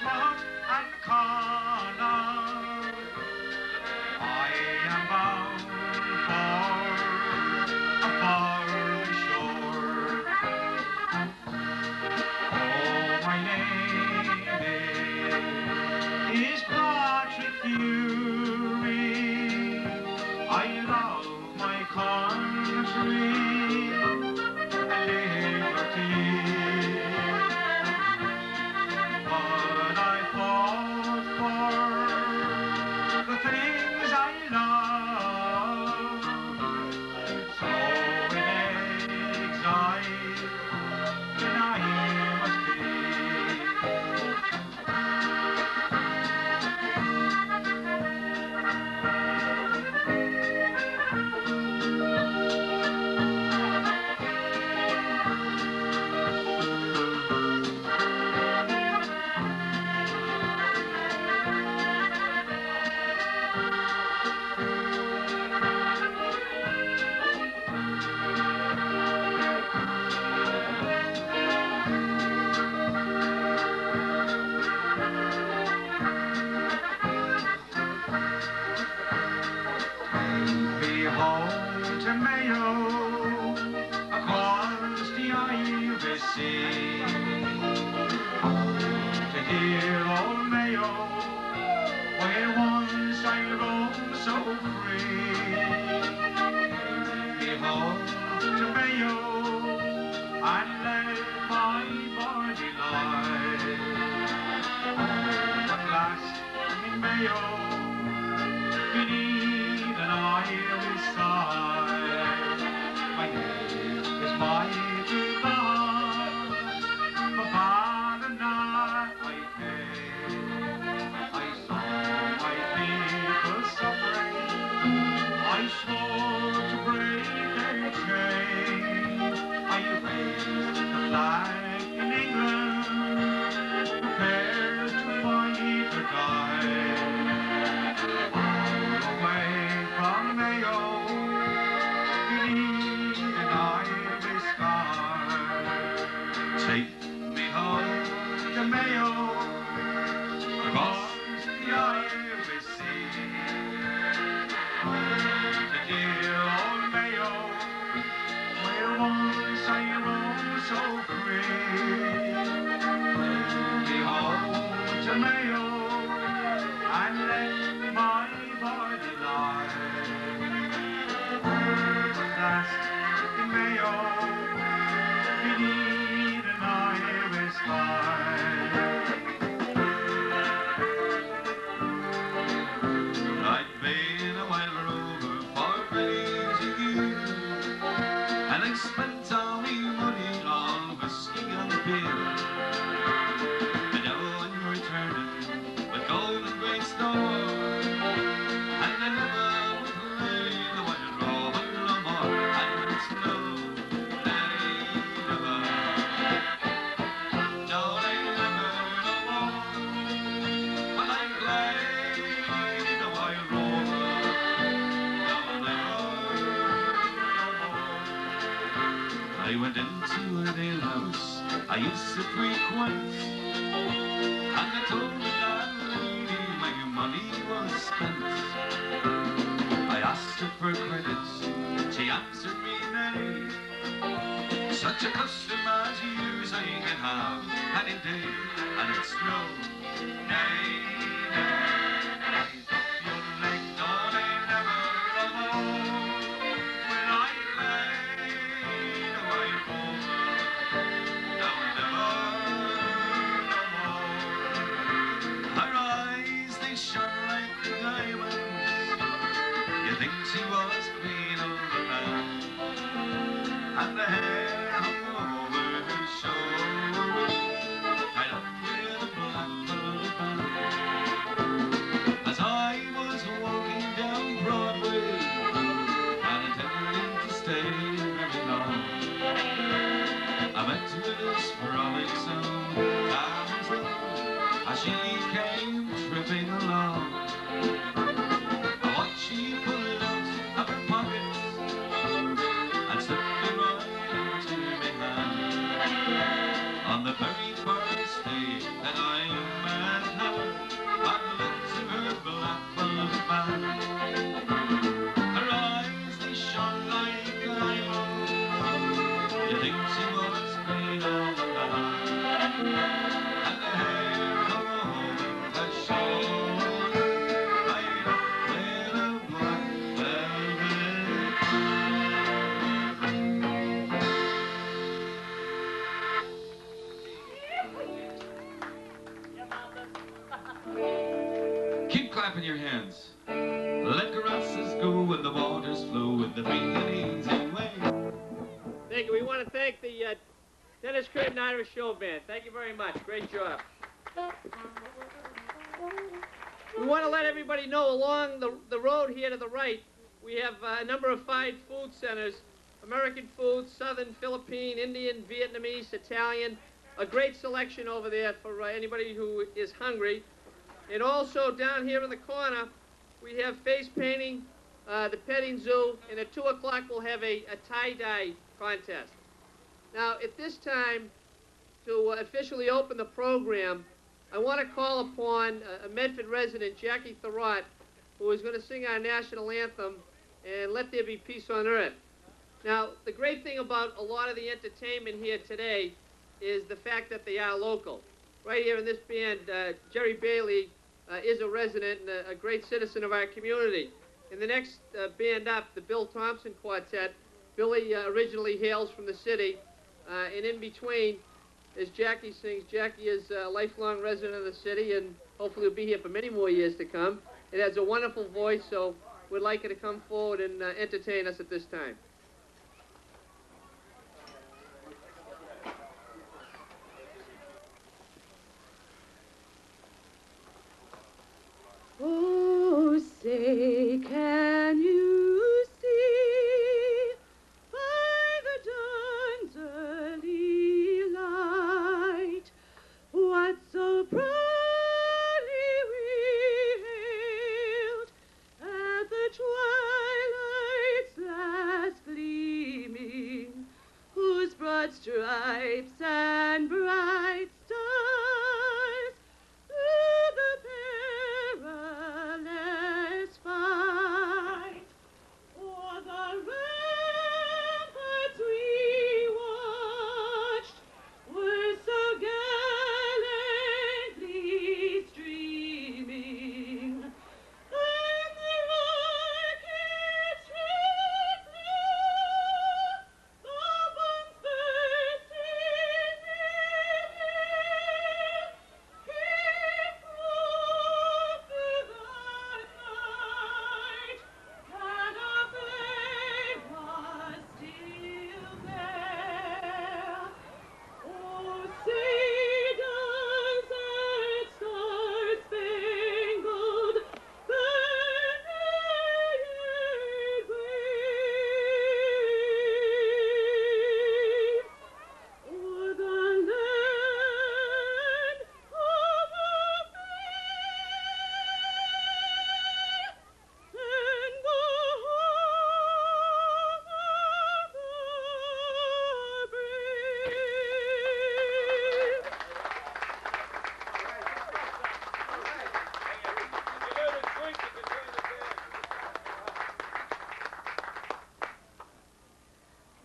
smoke and colour. I am bound for the shore. Oh, my name is Patrick Fury. I love my country and liberty. But I fought for the things I love. So in exile, then I must be. Home to Mayo, across the Irish Sea, to dear old Mayo, where once I roamed so free. Be home to Mayo, and let my body lie. At last in Mayo, beneath an Irish side, my name is my goodbye. For father night I came, I saw my people suffering, I swore to break their chain. I raised the flag in England, prepared to fight or die. From Mayo, beneath an Irish sky, take me home to Mayo, across the Irish Sea, to dear old Mayo, where once I roamed so free. Take me home to Mayo, and let my body lie. Last in Mayo, beneath an Irish sky. I'd been a wild rover for crazy years, and I'd spent all my money on whiskey and beer. And now I'm returning with gold and great store, and I never would play the wild rover no more. And it's no, they never, no, they never no more. When I play the wild rover, no, never no more. I went into an alehouse I used to frequent, and I told the landlady my money was spent. I asked her for credits, she answered me nay. Such a custom as yours I can have any day, and it's no, nay, nay. Raise up your leg, no, they never alone. When I play the white rover, no, never, no more. Her eyes, they shone like the diamonds. You think she was queen of the land, and the hair hung over her shoulders, tied up with a black velvet band. As I very first day that I met her, on the lips of her black velvet band, her eyes they shone like diamonds. You think she was made of glass, and the hair of her her shoulders light up with a black velvet band. Keep clapping your hands. Let caresses go and the waters flow in the free and easy way. Thank you. We want to thank the Dennis Creighton Irish Show Band. Thank you very much. Great job. We want to let everybody know along the road here to the right, we have a number of fine food centers, American food, Southern, Philippine, Indian, Vietnamese, Italian, a great selection over there for anybody who is hungry. And also down here in the corner, we have face painting, the petting zoo, and at 2 o'clock we'll have a tie-dye contest. Now, at this time, to officially open the program, I want to call upon a Medford resident, Jackie Thurrott, who is going to sing our national anthem, and Let There Be Peace on Earth. Now, the great thing about a lot of the entertainment here today is the fact that they are local. Right here in this band, Jerry Bailey is a resident and a great citizen of our community. In the next band up, the Bill Thompson Quartet, Billy originally hails from the city, and in between, as Jackie sings, Jackie is a lifelong resident of the city and hopefully will be here for many more years to come. It has a wonderful voice, so we'd like her to come forward and entertain us at this time. Oh, say, can you see by the dawn's early light what so proudly we hailed at the twilight's last gleaming, whose broad stripes and bright stars through the perilous fight o'er the ramparts we watched were so gallantly streaming, and the rockets red blue, the bombs bursting in air, came proof through the night that our flag was still there. Oh, say does that star-spangled banner yet wave o'er the land of our fair and the home of the brave?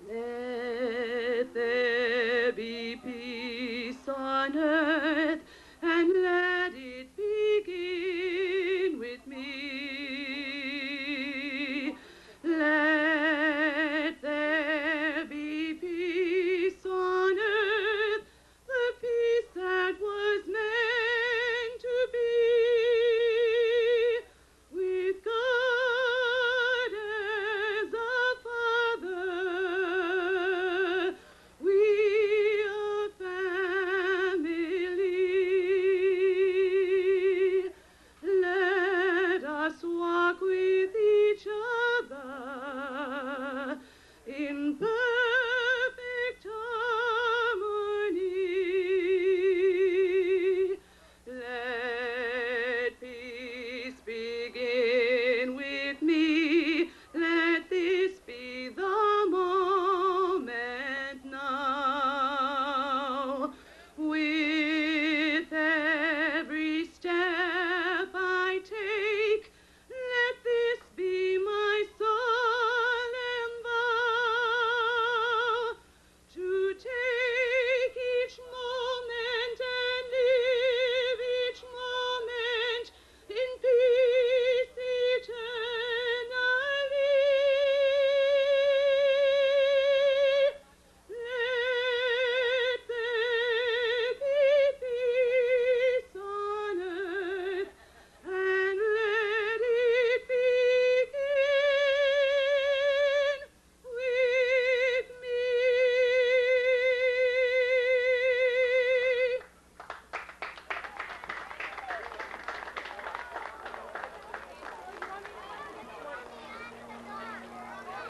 Let there be peace on earth, and let it begin with me. Let there be peace on earth, the peace that was meant to be, with God as a Father, we a family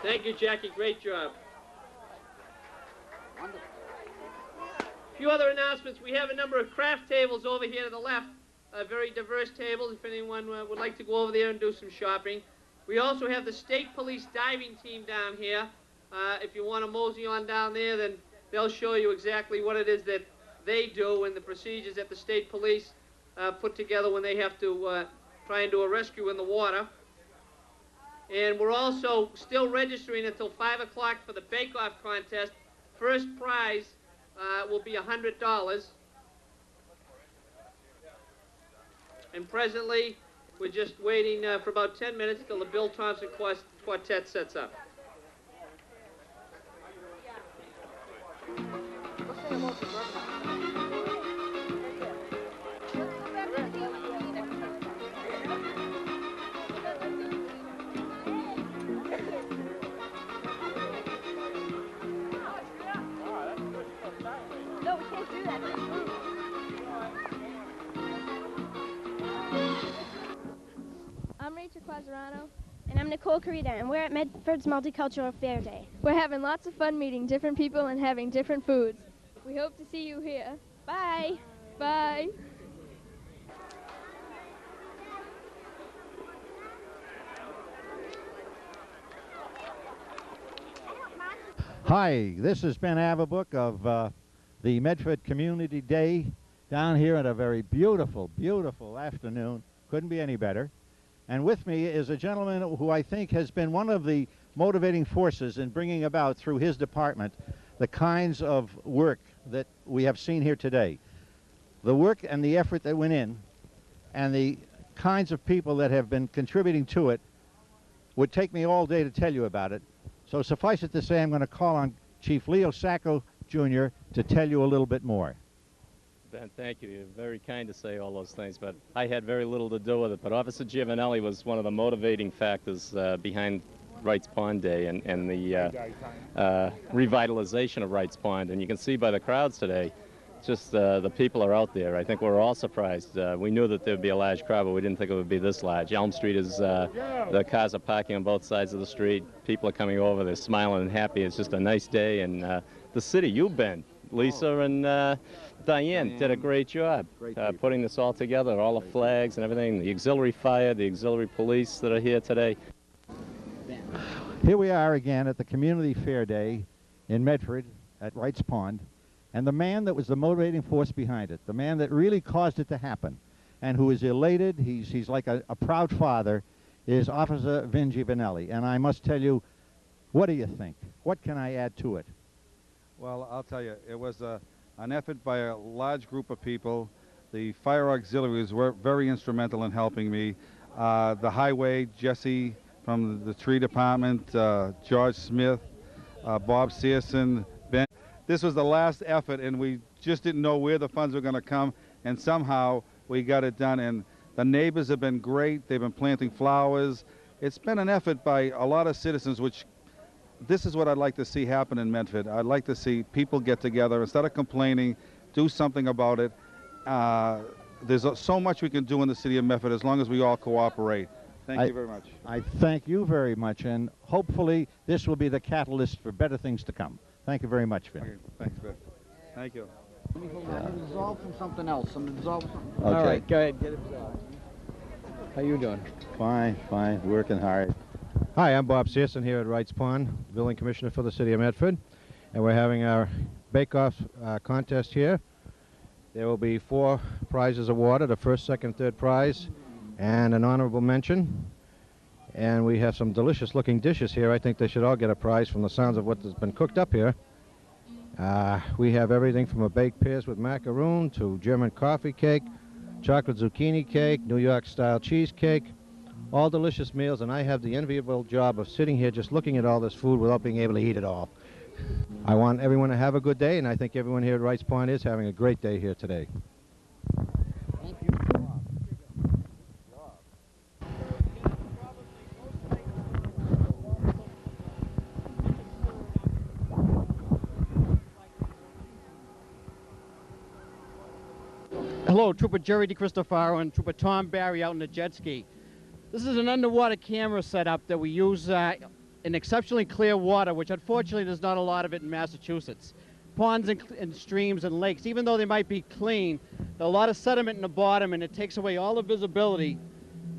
Thank you, Jackie. Great job. A few other announcements. We have a number of craft tables over here to the left, very diverse tables if anyone would like to go over there and do some shopping. We also have the State Police diving team down here. If you want to mosey on down there, then they'll show you exactly what it is that they do and the procedures that the State Police put together when they have to try and do a rescue in the water. And we're also still registering until 5 o'clock for the bake-off contest. First prize will be $100. And presently, we're just waiting for about 10 minutes till the Bill Thompson Quartet sets up. I'm Rachel Quasarano. And I'm Nicole Carita, and we're at Medford's Multicultural Fair Day. We're having lots of fun meeting different people and having different foods. We hope to see you here. Bye. Bye. Hi, this is Ben Averbook of the Medford Community Day down here at a very beautiful, beautiful afternoon. Couldn't be any better. And with me is a gentleman who I think has been one of the motivating forces in bringing about through his department the kinds of work that we have seen here today. The work and the effort that went in and the kinds of people that have been contributing to it would take me all day to tell you about it. So suffice it to say, I'm going to call on Chief Leo Sacco, Jr. to tell you a little bit more. Ben, thank you. You're very kind to say all those things, but I had very little to do with it. But Officer Giovanelli was one of the motivating factors behind Wrights Pond Day and the revitalization of Wrights Pond. And you can see by the crowds today, just the people are out there. I think we're all surprised. We knew that there would be a large crowd, but we didn't think it would be this large. Elm Street is, the cars are parking on both sides of the street. People are coming over. They're smiling and happy. It's just a nice day. And the city, you've been. Lisa and Diane did a great job putting this all together, all the flags and everything, the auxiliary fire, the auxiliary police that are here today. Here we are again at the Community Fair Day in Medford at Wrights Pond, and the man that was the motivating force behind it, the man that really caused it to happen, and who is elated, he's like a proud father, is Officer Vin Giovanelli. And I must tell you, what do you think? What can I add to it? Well, I'll tell you, it was an effort by a large group of people. The fire auxiliaries were very instrumental in helping me. The highway, Jesse from the tree department, George Smith, Bob Searson, Ben. This was the last effort, and we just didn't know where the funds were going to come, and somehow we got it done. And the neighbors have been great. They've been planting flowers. It's been an effort by a lot of citizens, which this is what I'd like to see happen in Medford. I'd like to see people get together. Instead of complaining, do something about it. There's so much we can do in the city of Medford as long as we all cooperate. Thank you very much. I thank you very much, and hopefully this will be the catalyst for better things to come. Thank you very much, Vin. Okay, thanks, Ben. Thank you. I'm dissolved from something else. I'm dissolved from something. Okay. All right, go ahead. Get it. How you doing? Fine, fine, working hard. Hi, I'm Bob Searson here at Wrights Pond, Building Commissioner for the City of Medford, and we're having our bake-off contest here. There will be 4 prizes awarded, a first, second, third prize, and an honorable mention. And we have some delicious-looking dishes here. I think they should all get a prize from the sounds of what has been cooked up here. We have everything from a baked pears with macaroon to German coffee cake, chocolate zucchini cake, New York-style cheesecake, all delicious meals, and I have the enviable job of sitting here just looking at all this food without being able to eat it all. I want everyone to have a good day, and I think everyone here at Wrights Pond is having a great day here today. Thank you. Hello, Trooper Jerry DeCristofaro and Trooper Tom Barry out in the jet ski. This is an underwater camera setup that we use an exceptionally clear water, which unfortunately there's not a lot of it in Massachusetts. Ponds and streams and lakes, even though they might be clean, there's a lot of sediment in the bottom, and it takes away all the visibility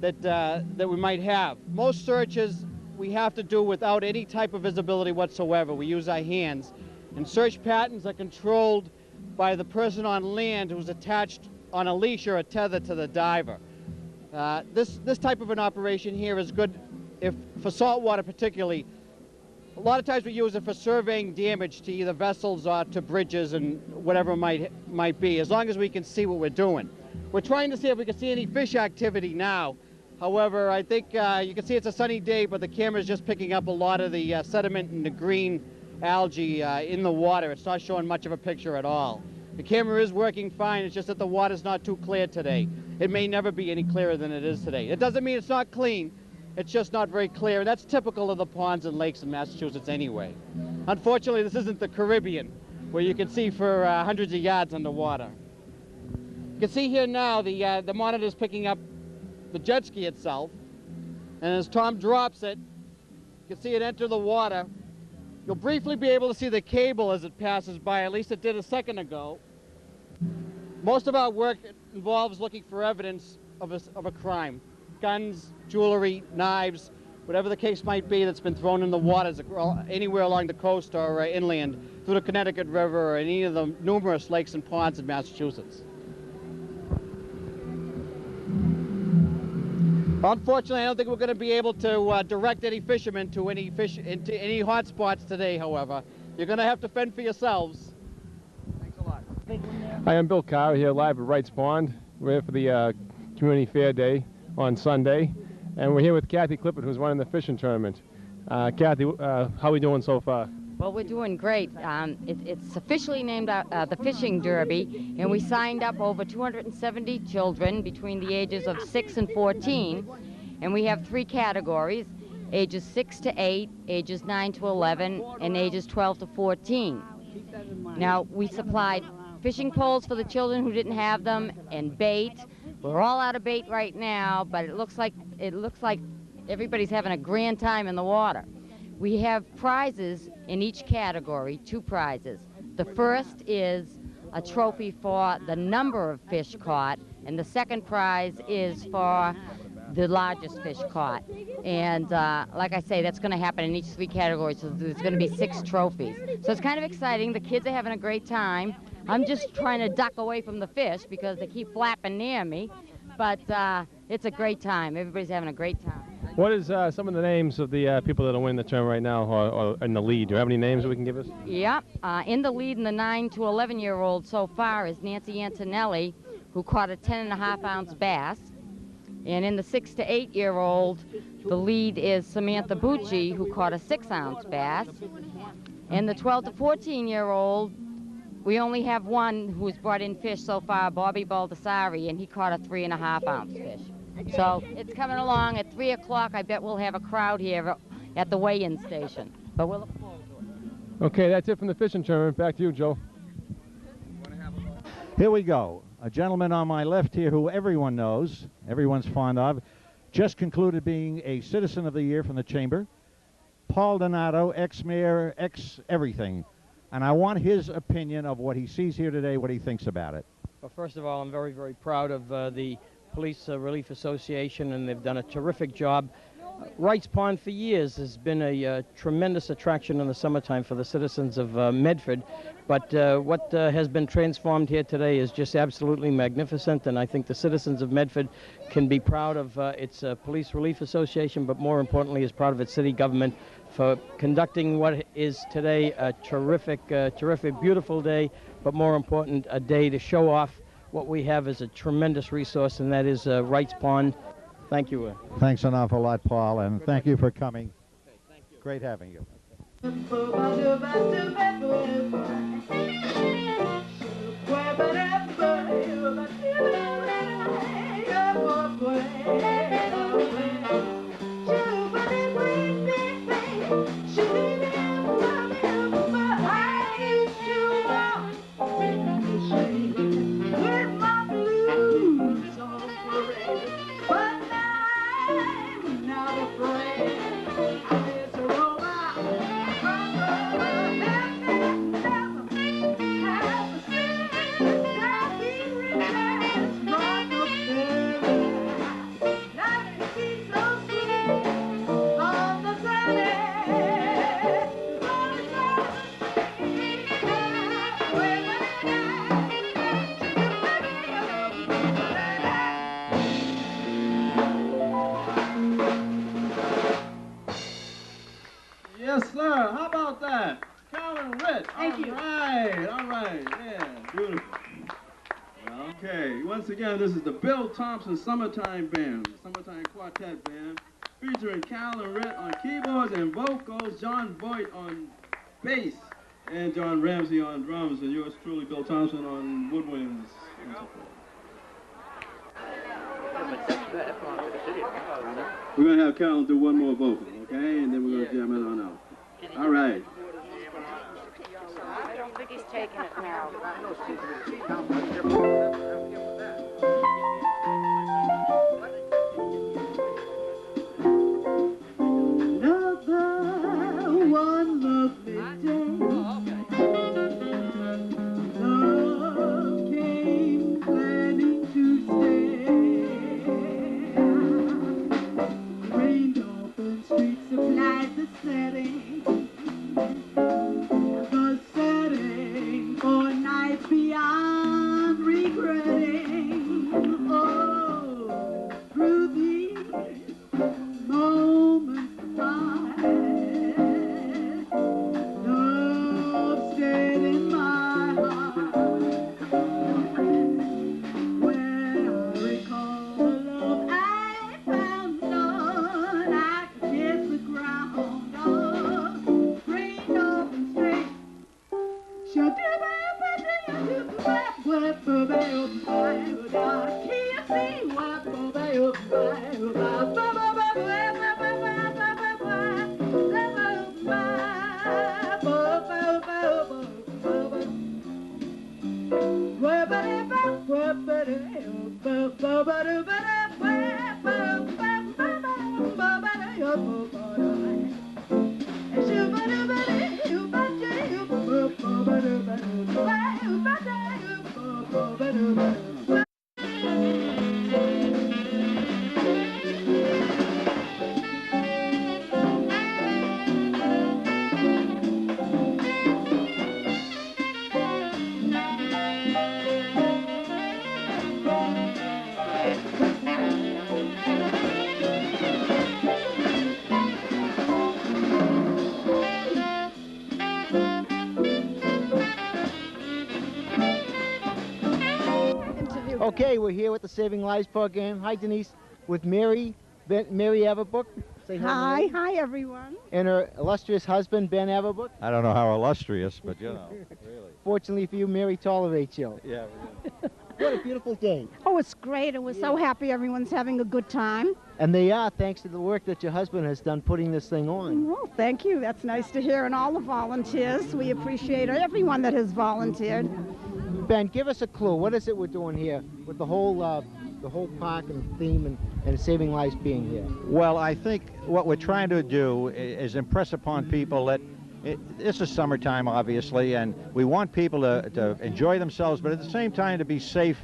that we might have. Most searches we have to do without any type of visibility whatsoever. We use our hands. And search patterns are controlled by the person on land who's attached on a leash or a tether to the diver. This type of an operation here is good if for saltwater particularly. A lot of times we use it for surveying damage to either vessels or to bridges and whatever might be, as long as we can see what we're doing. We're trying to see if we can see any fish activity now. However, I think you can see it's a sunny day, but the camera's just picking up a lot of the sediment and the green algae in the water. It's not showing much of a picture at all. The camera is working fine, it's just that the water's not too clear today. It may never be any clearer than it is today. It doesn't mean it's not clean, it's just not very clear, and that's typical of the ponds and lakes in Massachusetts anyway. Unfortunately, this isn't the Caribbean, where you can see for hundreds of yards underwater. You can see here now the monitor's picking up the jet ski itself, and as Tom drops it, you can see it enter the water. You'll briefly be able to see the cable as it passes by, at least it did a second ago. Most of our work involves looking for evidence of a crime. Guns, jewelry, knives, whatever the case might be that's been thrown in the waters anywhere along the coast or inland through the Connecticut River or any of the numerous lakes and ponds in Massachusetts. Unfortunately, I don't think we're going to be able to direct any fishermen to into any hot spots today, however. You're going to have to fend for yourselves. Thanks a lot. Hi, I'm Bill Carr here live at Wrights Pond. We're here for the Community Fair Day on Sunday, and we're here with Kathy Clippett, who's running the fishing tournament. Kathy, how are we doing so far? Well, we're doing great. It's officially named the Fishing Derby, and we signed up over 270 children between the ages of 6 and 14, and we have 3 categories: ages 6 to 8, ages 9 to 11, and ages 12 to 14. Now, we supplied fishing poles for the children who didn't have them, and bait. We're all out of bait right now, but it looks like everybody's having a grand time in the water. We have prizes in each category, 2 prizes. The first is a trophy for the number of fish caught, and the second prize is for the largest fish caught. And like I say, that's going to happen in each 3 categories, so there's going to be 6 trophies. So it's kind of exciting. The kids are having a great time. I'm just trying to duck away from the fish because they keep flapping near me, but it's a great time. Everybody's having a great time. What is some of the names of the people that are winning the tournament right now or in the lead? Do you have any names that we can give us? Yeah, in the lead in the 9 to 11-year-old so far is Nancy Antonelli, who caught a 10.5-ounce bass. And in the 6 to 8-year-old, the lead is Samantha Bucci, who caught a 6-ounce bass. In the 12 to 14-year-old, we only have one who's brought in fish so far, Bobby Baldessari, and he caught a 3.5-ounce fish. So it's coming along. At 3 o'clock, I bet we'll have a crowd here at the weigh-in station. But we'll look forward to it. Okay, that's it from the fishing tournament. Back to you, Joe. Here we go. A gentleman on my left here who everyone knows, everyone's fond of, just concluded being a Citizen of the Year from the Chamber. Paul Donato, ex-mayor, ex-everything. And I want his opinion of what he sees here today, what he thinks about it. Well, first of all, I'm very, very proud of the Police Relief Association, and they've done a terrific job. Wrights Pond for years has been a tremendous attraction in the summertime for the citizens of Medford, but what has been transformed here today is just absolutely magnificent, and I think the citizens of Medford can be proud of its Police Relief Association, but more importantly is proud of its city government for conducting what is today a terrific, beautiful day, but more important, a day to show off what we have is a tremendous resource, and that is Wrights Pond. Thank you. Thanks an awful lot, Paul, and thank you for coming. Okay, thank you. Great having you. But I'm not afraid. It's a road Okay, once again, this is the Bill Thompson Summertime Band, Summertime Quartet Band, featuring Cal and Rhett on keyboards and vocals, John Voight on bass, and John Ramsey on drums, and yours truly, Bill Thompson, on woodwinds and so forth. We're going to have Cal do one more vocal, okay? And then we're going to jam it on out. All right. I don't think he's taking it now. One lovely day, love came planning to stay. Rained open streets supplied the setting for nights beyond regretting. Oh, through these moments quiet, love stayed in my heart. When I recall the love I found, none, I could kiss the ground. Oh, rained open straight. Okay, we're here with the Saving Lives program. Hi, Denise, with Mary Averbook. Say Hi, hello. hi everyone. And her illustrious husband, Ben Averbook. I don't know how illustrious, but you know, really. Fortunately for you, Mary tolerates you. Yeah. What a beautiful day. Oh, it's great, and we're so happy everyone's having a good time. And they are, thanks to the work that your husband has done putting this thing on. Well, thank you. That's nice to hear, and all the volunteers. We appreciate everyone that has volunteered. Ben, give us a clue. What is it we're doing here with the whole park and theme and Saving Lives being here? Well, I think what we're trying to do is impress upon people that this is summertime, obviously, and we want people to enjoy themselves, but at the same time to be safe,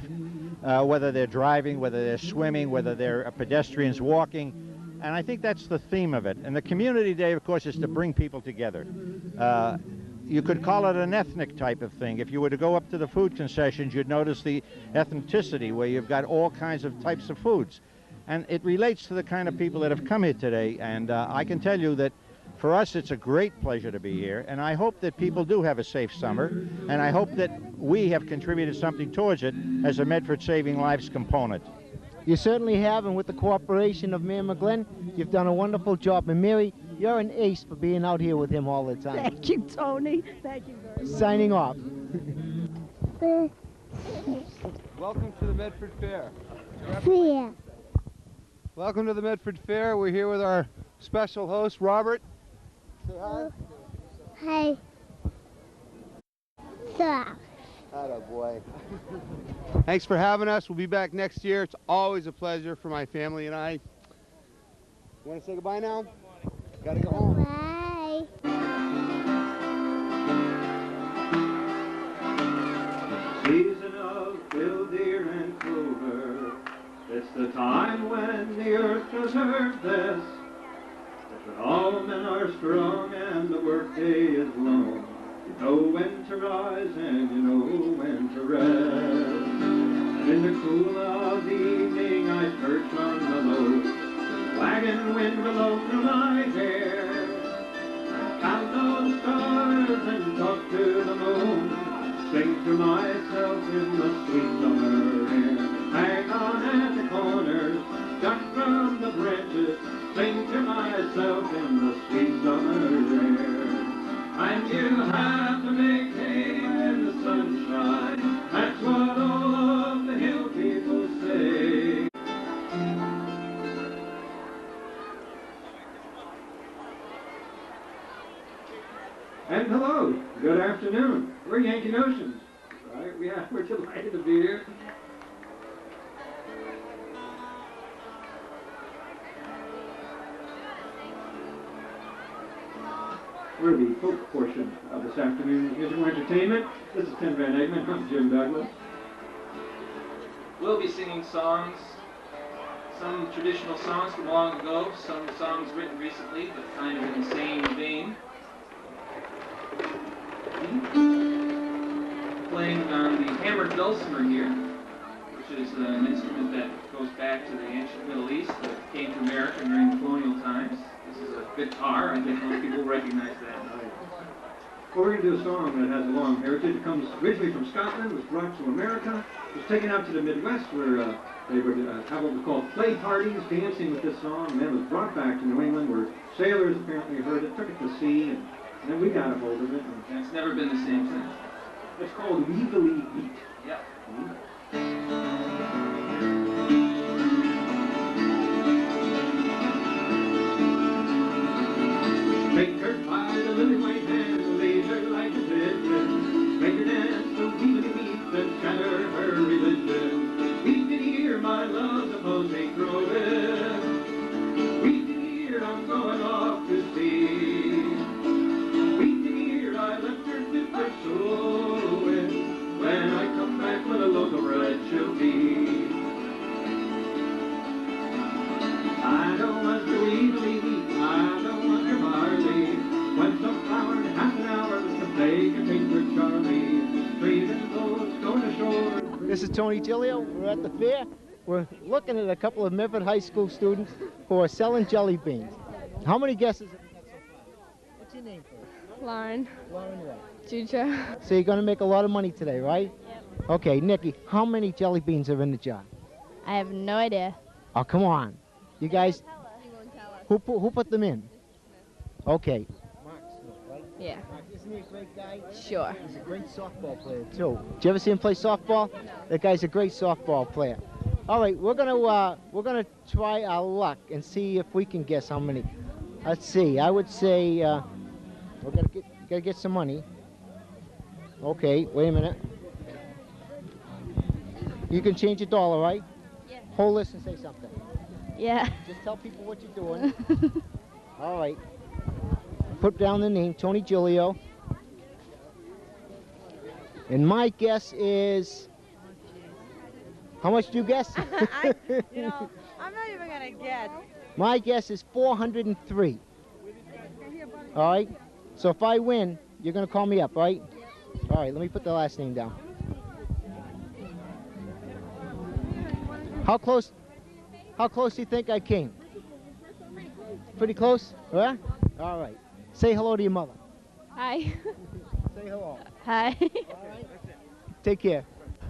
whether they're driving, whether they're swimming, whether they're pedestrians walking. And I think that's the theme of it. And the Community Day, of course, is to bring people together. You could call it an ethnic type of thing. If you were to go up to the food concessions, you'd notice the ethnicity, where you've got all kinds of types of foods. And it relates to the kind of people that have come here today. And I can tell you that for us, it's a great pleasure to be here. And I hope that people do have a safe summer. And I hope that we have contributed something towards it as a Medford Saving Lives component. You certainly have, and with the cooperation of Mayor McGlynn, you've done a wonderful job. And Mary, you're an ace for being out here with him all the time. Thank you, Tony. Thank you very much. Signing off. Welcome to the Medford Fair. Yeah. Welcome to the Medford Fair. We're here with our special host, Robert. Say hi. Hi. Stop. Atta boy. Thanks for having us. We'll be back next year. It's always a pleasure for my family and I. Want to say goodbye now? Gotta go home. Bye. Season of killdeer and clover, it's the time when the earth does her best. It's when all men are strong and the workday is long. You know when to rise and you know when to rest. And in the cool of the evening I perch on the low, the wagon wind will blow through my hair. I count those stars and talk to the moon, sing to myself in the sweet summer air. you have to make hay in the sunshine. That's what all of the hill people say. And hello, good afternoon. We're Yankee Notions, right? We're delighted to be here. We're the folk portion of this afternoon's musical entertainment. This is Tim Van Egmond. I'm Jim Douglas. We'll be singing songs, some traditional songs from long ago, some songs written recently, but kind of in the same vein. Playing on the hammered dulcimer here, which is an instrument that goes back to the ancient Middle East that came to America during colonial times. This is a guitar. I think most people recognize that. Well, we're going to do a song that has a long heritage. It comes originally from Scotland, was brought to America, was taken out to the Midwest where they would have what we call play parties, dancing with this song, and then was brought back to New England where sailors apparently heard it, took it to sea, and then we got a hold of it. And it's never been the same since. It's called We Believe Beat. Yep. Make her by the lily white hand, lead her like a pigeon. Make her dance so weavily beat and shatter her religion. We can hear my love's supposed to grow in. We can hear I'm going off to sea. We can hear I left her to pursue it. When I come back with a loaf of bread she'll be. I don't want your weevily wheat, I don't want your barley. When some flour in half an hour, the play can take for Charlie. Streaming boats going ashore. This is Tony Gillio. We're at the fair. We're looking at a couple of Medford High School students who are selling jelly beans. How many guesses have you got so far? What's your name first? Lauren. Lauren what? Juja. So you're going to make a lot of money today, right? Yep. Okay, Nikki, how many jelly beans are in the jar? I have no idea. Oh, come on. You guys, who put them in? Okay. Mark Smith, right? Yeah. Mark, isn't he a great guy? Sure. He's a great softball player, too. Did you ever see him play softball? No. That guy's a great softball player. All right, we're gonna try our luck and see if we can guess how many. Let's see. I would say we're gotta get some money. Okay, wait a minute. You can change a dollar, right? Yeah. Hold this and say something. Yeah. Just tell people what you're doing. All right. Put down the name, Tony Gillio. And my guess is, how much do you guess? I'm not even going to guess. My guess is 403. All right. So if I win, you're going to call me up, right? All right, let me put the last name down. How close do you think I came? Pretty close? Yeah? All right. Say hello to your mother. Hi. Say hello. Hi. All right. Take care.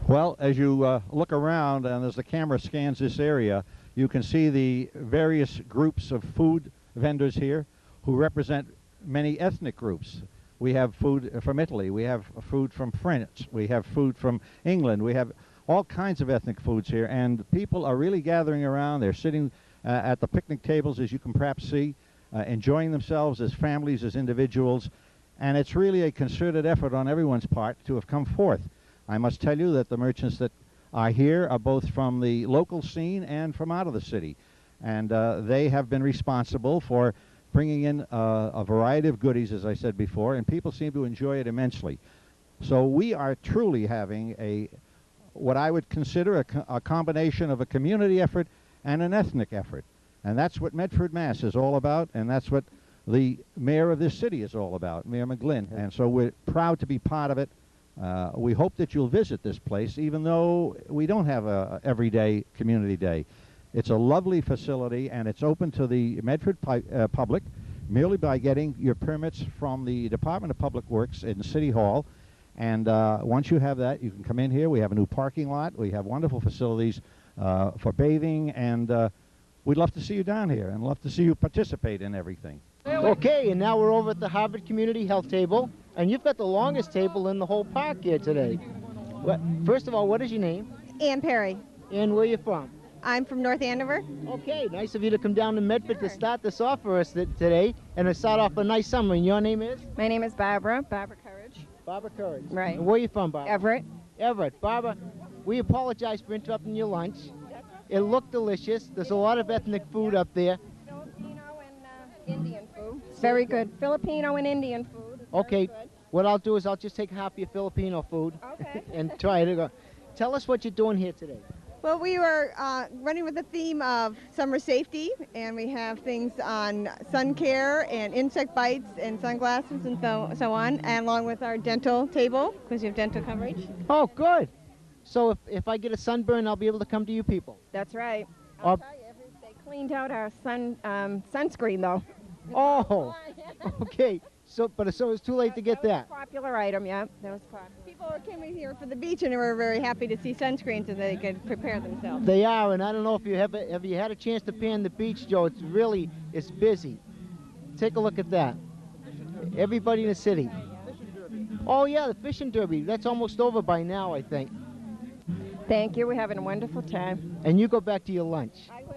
Well, as you look around and as the camera scans this area, you can see the various groups of food vendors here who represent many ethnic groups. We have food from Italy, we have food from France, we have food from England, we have all kinds of ethnic foods here, and people are really gathering around. They're sitting at the picnic tables, as you can perhaps see, enjoying themselves as families, as individuals, and it's really a concerted effort on everyone's part to have come forth. I must tell you that the merchants that are here are both from the local scene and from out of the city, and they have been responsible for bringing in a variety of goodies, as I said before, and people seem to enjoy it immensely. So we are truly having what I would consider a combination of a community effort and an ethnic effort. And that's what Medford, Mass. Is all about, and that's what the mayor of this city is all about, Mayor McGlynn. And so we're proud to be part of it. We hope that you'll visit this place, even though we don't have a everyday community day. It's a lovely facility, and it's open to the Medford public merely by getting your permits from the Department of Public Works in City Hall. And once you have that, you can come in here. We have a new parking lot. We have wonderful facilities for bathing, and we'd love to see you down here and love to see you participate in everything. Okay, and now we're over at the Harvard Community Health Table. And you've got the longest table in the whole park here today. First of all, what is your name? Ann Perry. And where are you from? I'm from North Andover. Okay, nice of you to come down to Medford to start this off for us today and to start off a nice summer. And your name is? My name is Barbara Courage. Barbara Courage. Right. And where are you from, Barbara? Everett. Everett. Barbara, we apologize for interrupting your lunch. It looked delicious. There's a lot of ethnic food up there. Filipino and Indian food. It's very good. Filipino and Indian food. It's Okay, very good. what I'll do is I'll just take half your Filipino food and try it. Tell us what you're doing here today. Well, we were running with the theme of summer safety, and we have things on sun care and insect bites and sunglasses and so on, and along with our dental table, because we have dental coverage. Oh, good. So if I get a sunburn, I'll be able to come to you people. That's right. I'll tell you, they cleaned out our sunscreen, though. Oh, okay. So it's too late to get that. Popular item, yeah. That was popular. People came in here for the beach, and they were very happy to see sunscreens so they could prepare themselves. They are, and I don't know if you have you had a chance to pan the beach, Joe. It's busy. Take a look at that. Everybody in the city. Oh yeah, the fishing derby. That's almost over by now, I think. Thank you. We're having a wonderful time. And you go back to your lunch. I will.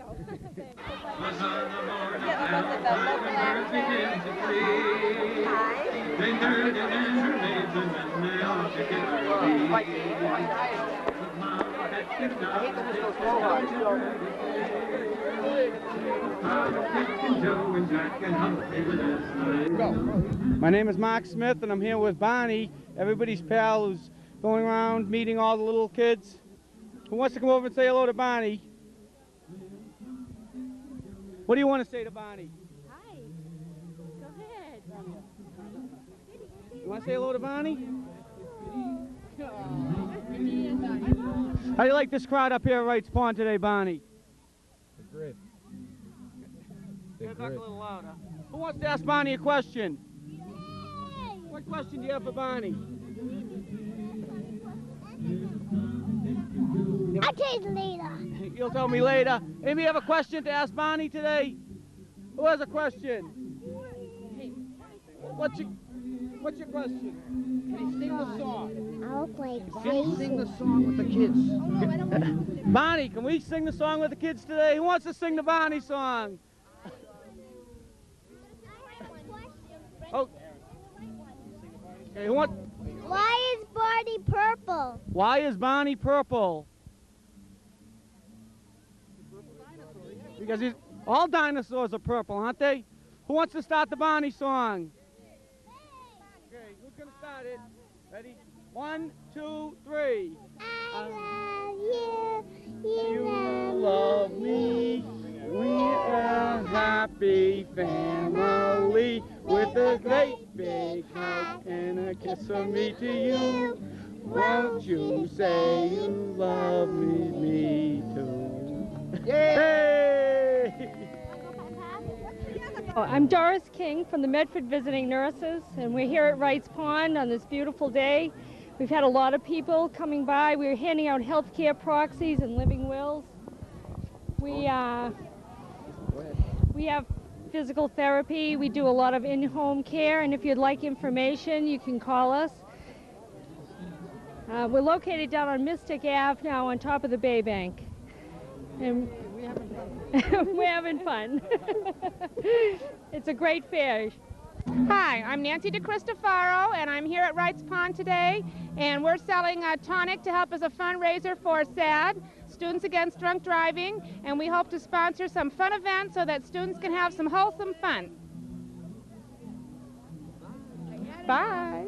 My name is Mark Smith, and I'm here with Bonnie, everybody's pal who's going around meeting all the little kids. Who wants to come over and say hello to Bonnie? What do you want to say to Bonnie? Hi. Go ahead. You want to say hello to Bonnie? How do you like this crowd up here at Wrights Pond today, Bonnie? They're great. Talk a little louder. Who wants to ask Bonnie a question? What question do you have for Bonnie? I'll tell you later. You'll tell me later. Anybody have a question to ask Bonnie today? Who has a question? What's your question? Can you sing the song? I'll play Can you sing the song with the kids? Bonnie, can we sing the song with the kids today? Who wants to sing the Bonnie song? Oh. Okay, who wants? Why is Barney purple? Why is Bonnie purple? Because all dinosaurs are purple, aren't they? Who wants to start the Bonnie song? Okay, who's going to start it? Ready? 1, 2, 3. I love you. You love me. We are a happy family with a great big hug and a kiss from me to you. Won't you say you love me too? Yay! I'm Doris King from the Medford Visiting Nurses, and we're here at Wrights Pond on this beautiful day. We've had a lot of people coming by. We're handing out healthcare proxies and living wills. We have physical therapy. We do a lot of in-home care, and if you'd like information, you can call us. We're located down on Mystic Ave now on top of the Bay Bank. And we're having fun. It's a great fair. Hi, I'm Nancy DeCristofaro, and I'm here at Wrights Pond today, and we're selling a tonic to help as a fundraiser for SAD, Students Against Drunk Driving, and we hope to sponsor some fun events so that students can have some wholesome fun. Bye.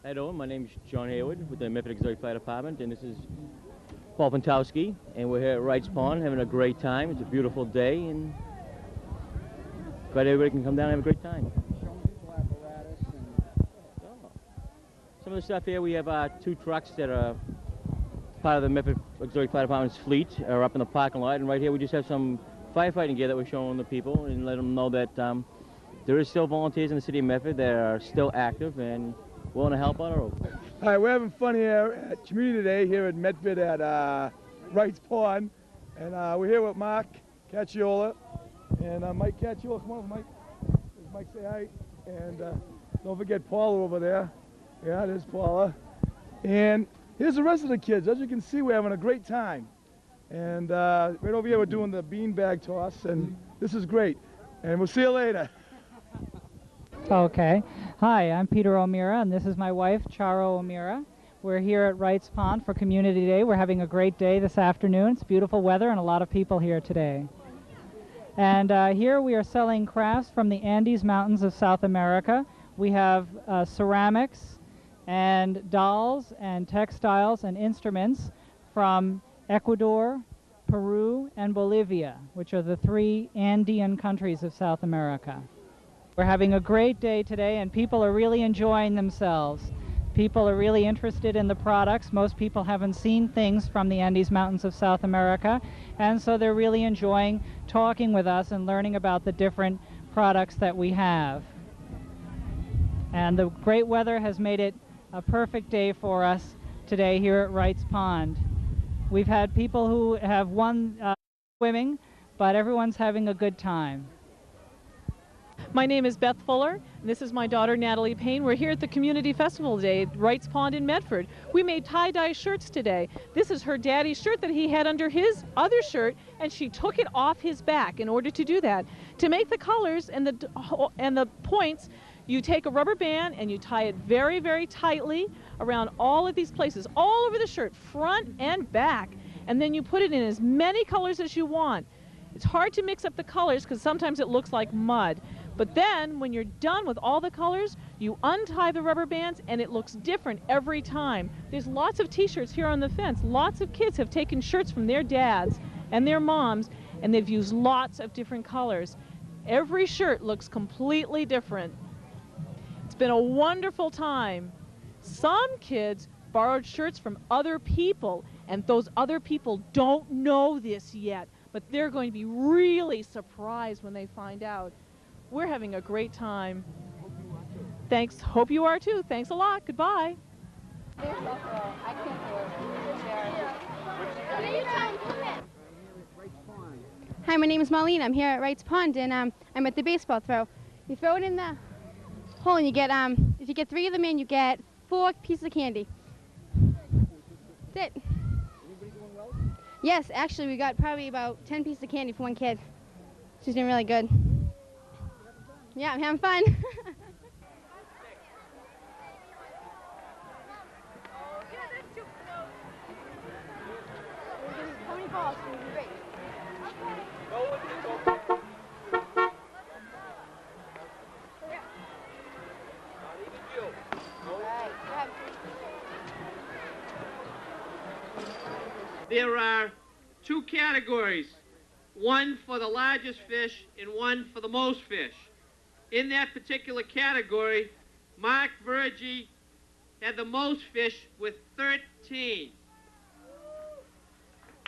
Hello, my name is John Hayward with the Medford Auxiliary Fire Department, and this is Paul Pentowski, and we're here at Wrights Pond having a great time. It's a beautiful day, and glad everybody can come down and have a great time. Some of the stuff here, we have 2 trucks that are part of the Medford Auxiliary Fire Department's fleet, are up in the parking lot, and right here we just have some firefighting gear that we're showing the people and let them know that there is still volunteers in the city of Medford that are still active and willing to help out our own. Hi, we're having fun here at Community Day here in Medford at Wrights Pond, and we're here with Mark Cacciola and Mike Cacciola. Come on, Mike. Mike, say hi. And Don't forget Paula over there. Yeah, there's Paula. And here's the rest of the kids. As you can see, we're having a great time. And right over here, we're doing the beanbag toss, and this is great. And we'll see you later. Okay. Hi, I'm Peter O'Meara, and this is my wife, Charo O'Meara. We're here at Wrights Pond for Community Day. We're having a great day this afternoon. It's beautiful weather and a lot of people here today. And here we are selling crafts from the Andes Mountains of South America. We have ceramics and dolls and textiles and instruments from Ecuador, Peru, and Bolivia, which are the 3 Andean countries of South America. We're having a great day today, and people are really enjoying themselves. People are really interested in the products. Most people haven't seen things from the Andes Mountains of South America, and so they're really enjoying talking with us and learning about the different products that we have. And the great weather has made it a perfect day for us today here at Wrights Pond. We've had people who have won swimming, but everyone's having a good time. My name is Beth Fuller, and this is my daughter Natalie Payne. We're here at the Community Festival Day at Wrights Pond in Medford. We made tie-dye shirts today. This is her daddy's shirt that he had under his other shirt, and she took it off his back in order to do that. To make the colors and the points, you take a rubber band and you tie it very, very tightly around all of these places, all over the shirt, front and back, and then you put it in as many colors as you want. It's hard to mix up the colors because sometimes it looks like mud. But then, when you're done with all the colors, you untie the rubber bands and it looks different every time. There's lots of t-shirts here on the fence. Lots of kids have taken shirts from their dads and their moms, and they've used lots of different colors. Every shirt looks completely different. It's been a wonderful time. Some kids borrowed shirts from other people, and those other people don't know this yet, but they're going to be really surprised when they find out. We're having a great time. Thanks. Hope you are too. Thanks a lot. Goodbye. Hi, my name is Marlene. I'm here at Wrights Pond, and I'm at the baseball throw. You throw it in the hole, and you get if you get 3 of them in, you get 4 pieces of candy. That's it. Yes, actually, we got probably about 10 pieces of candy for one kid. She's doing really good. Yeah, I'm having fun. There are 2 categories, one for the largest fish and one for the most fish. In that particular category, Mark Vergi had the most fish with 13.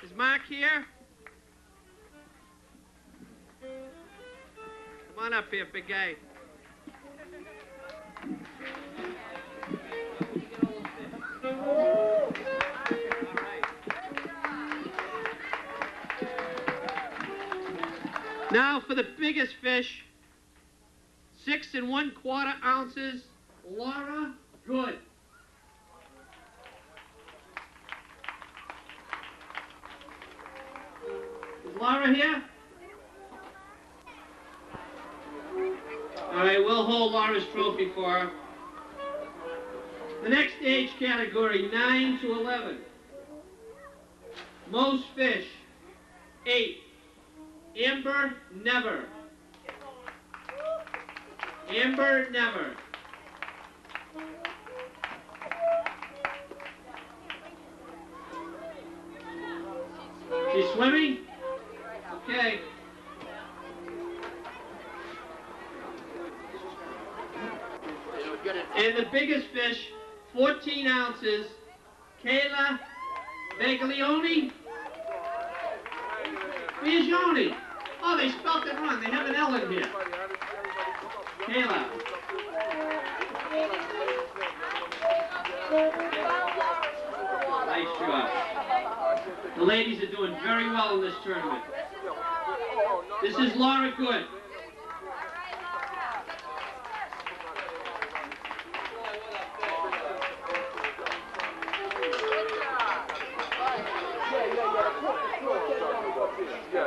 Is Mark here? Come on up here, big guy. Now for the biggest fish, 6 1/4 ounces, Laura Good. Is Laura here? All right, we'll hold Laura's trophy for her. The next age category, 9 to 11. Most fish, 8. Amber Never. Amber Never. She's swimming? Okay. And the biggest fish, 14 ounces, Kayla Baglioni. Biagioni. Oh, they spelled it wrong. They have an L in here. Kayla. Nice job. The ladies are doing very well in this tournament. This is Laura Good. In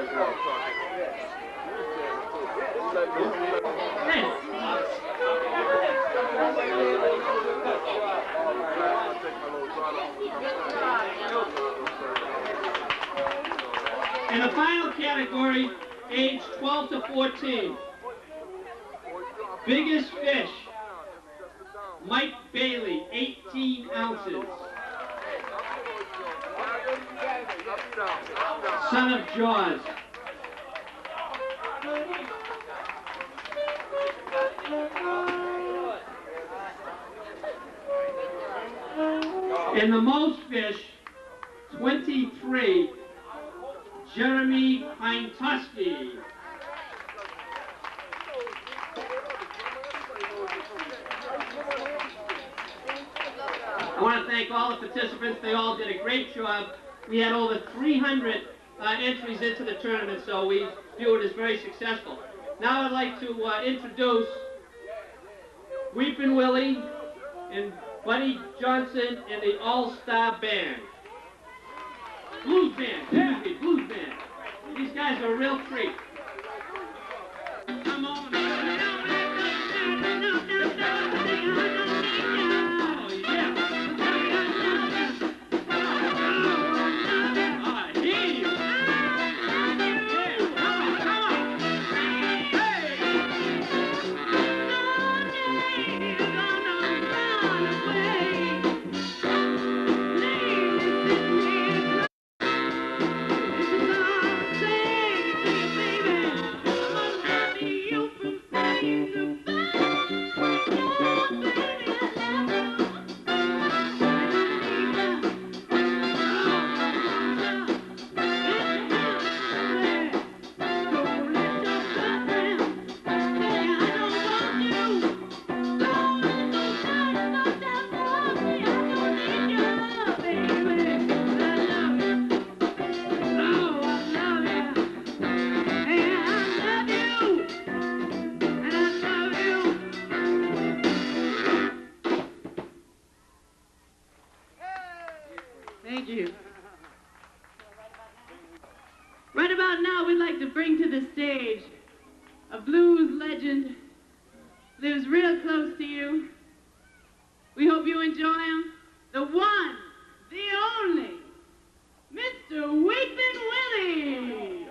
the final category, age 12 to 14. Biggest fish, Mike Bailey, 18 ounces. Son of Jaws. And the most fish, 23, Jeremy Heintuski. I want to thank all the participants. They all did a great job. We had over 300 entries into the tournament, so we view it as very successful. Now I'd like to introduce Weepin' Willie and Buddy Johnson and the All-Star Band. Blues Band, excuse me, Blues Band. These guys are a real treat. Come on. Thank you. Right about now, we'd like to bring to the stage a blues legend, lives real close to you. We hope you enjoy him. The one, the only, Mr. Weepin' Willie.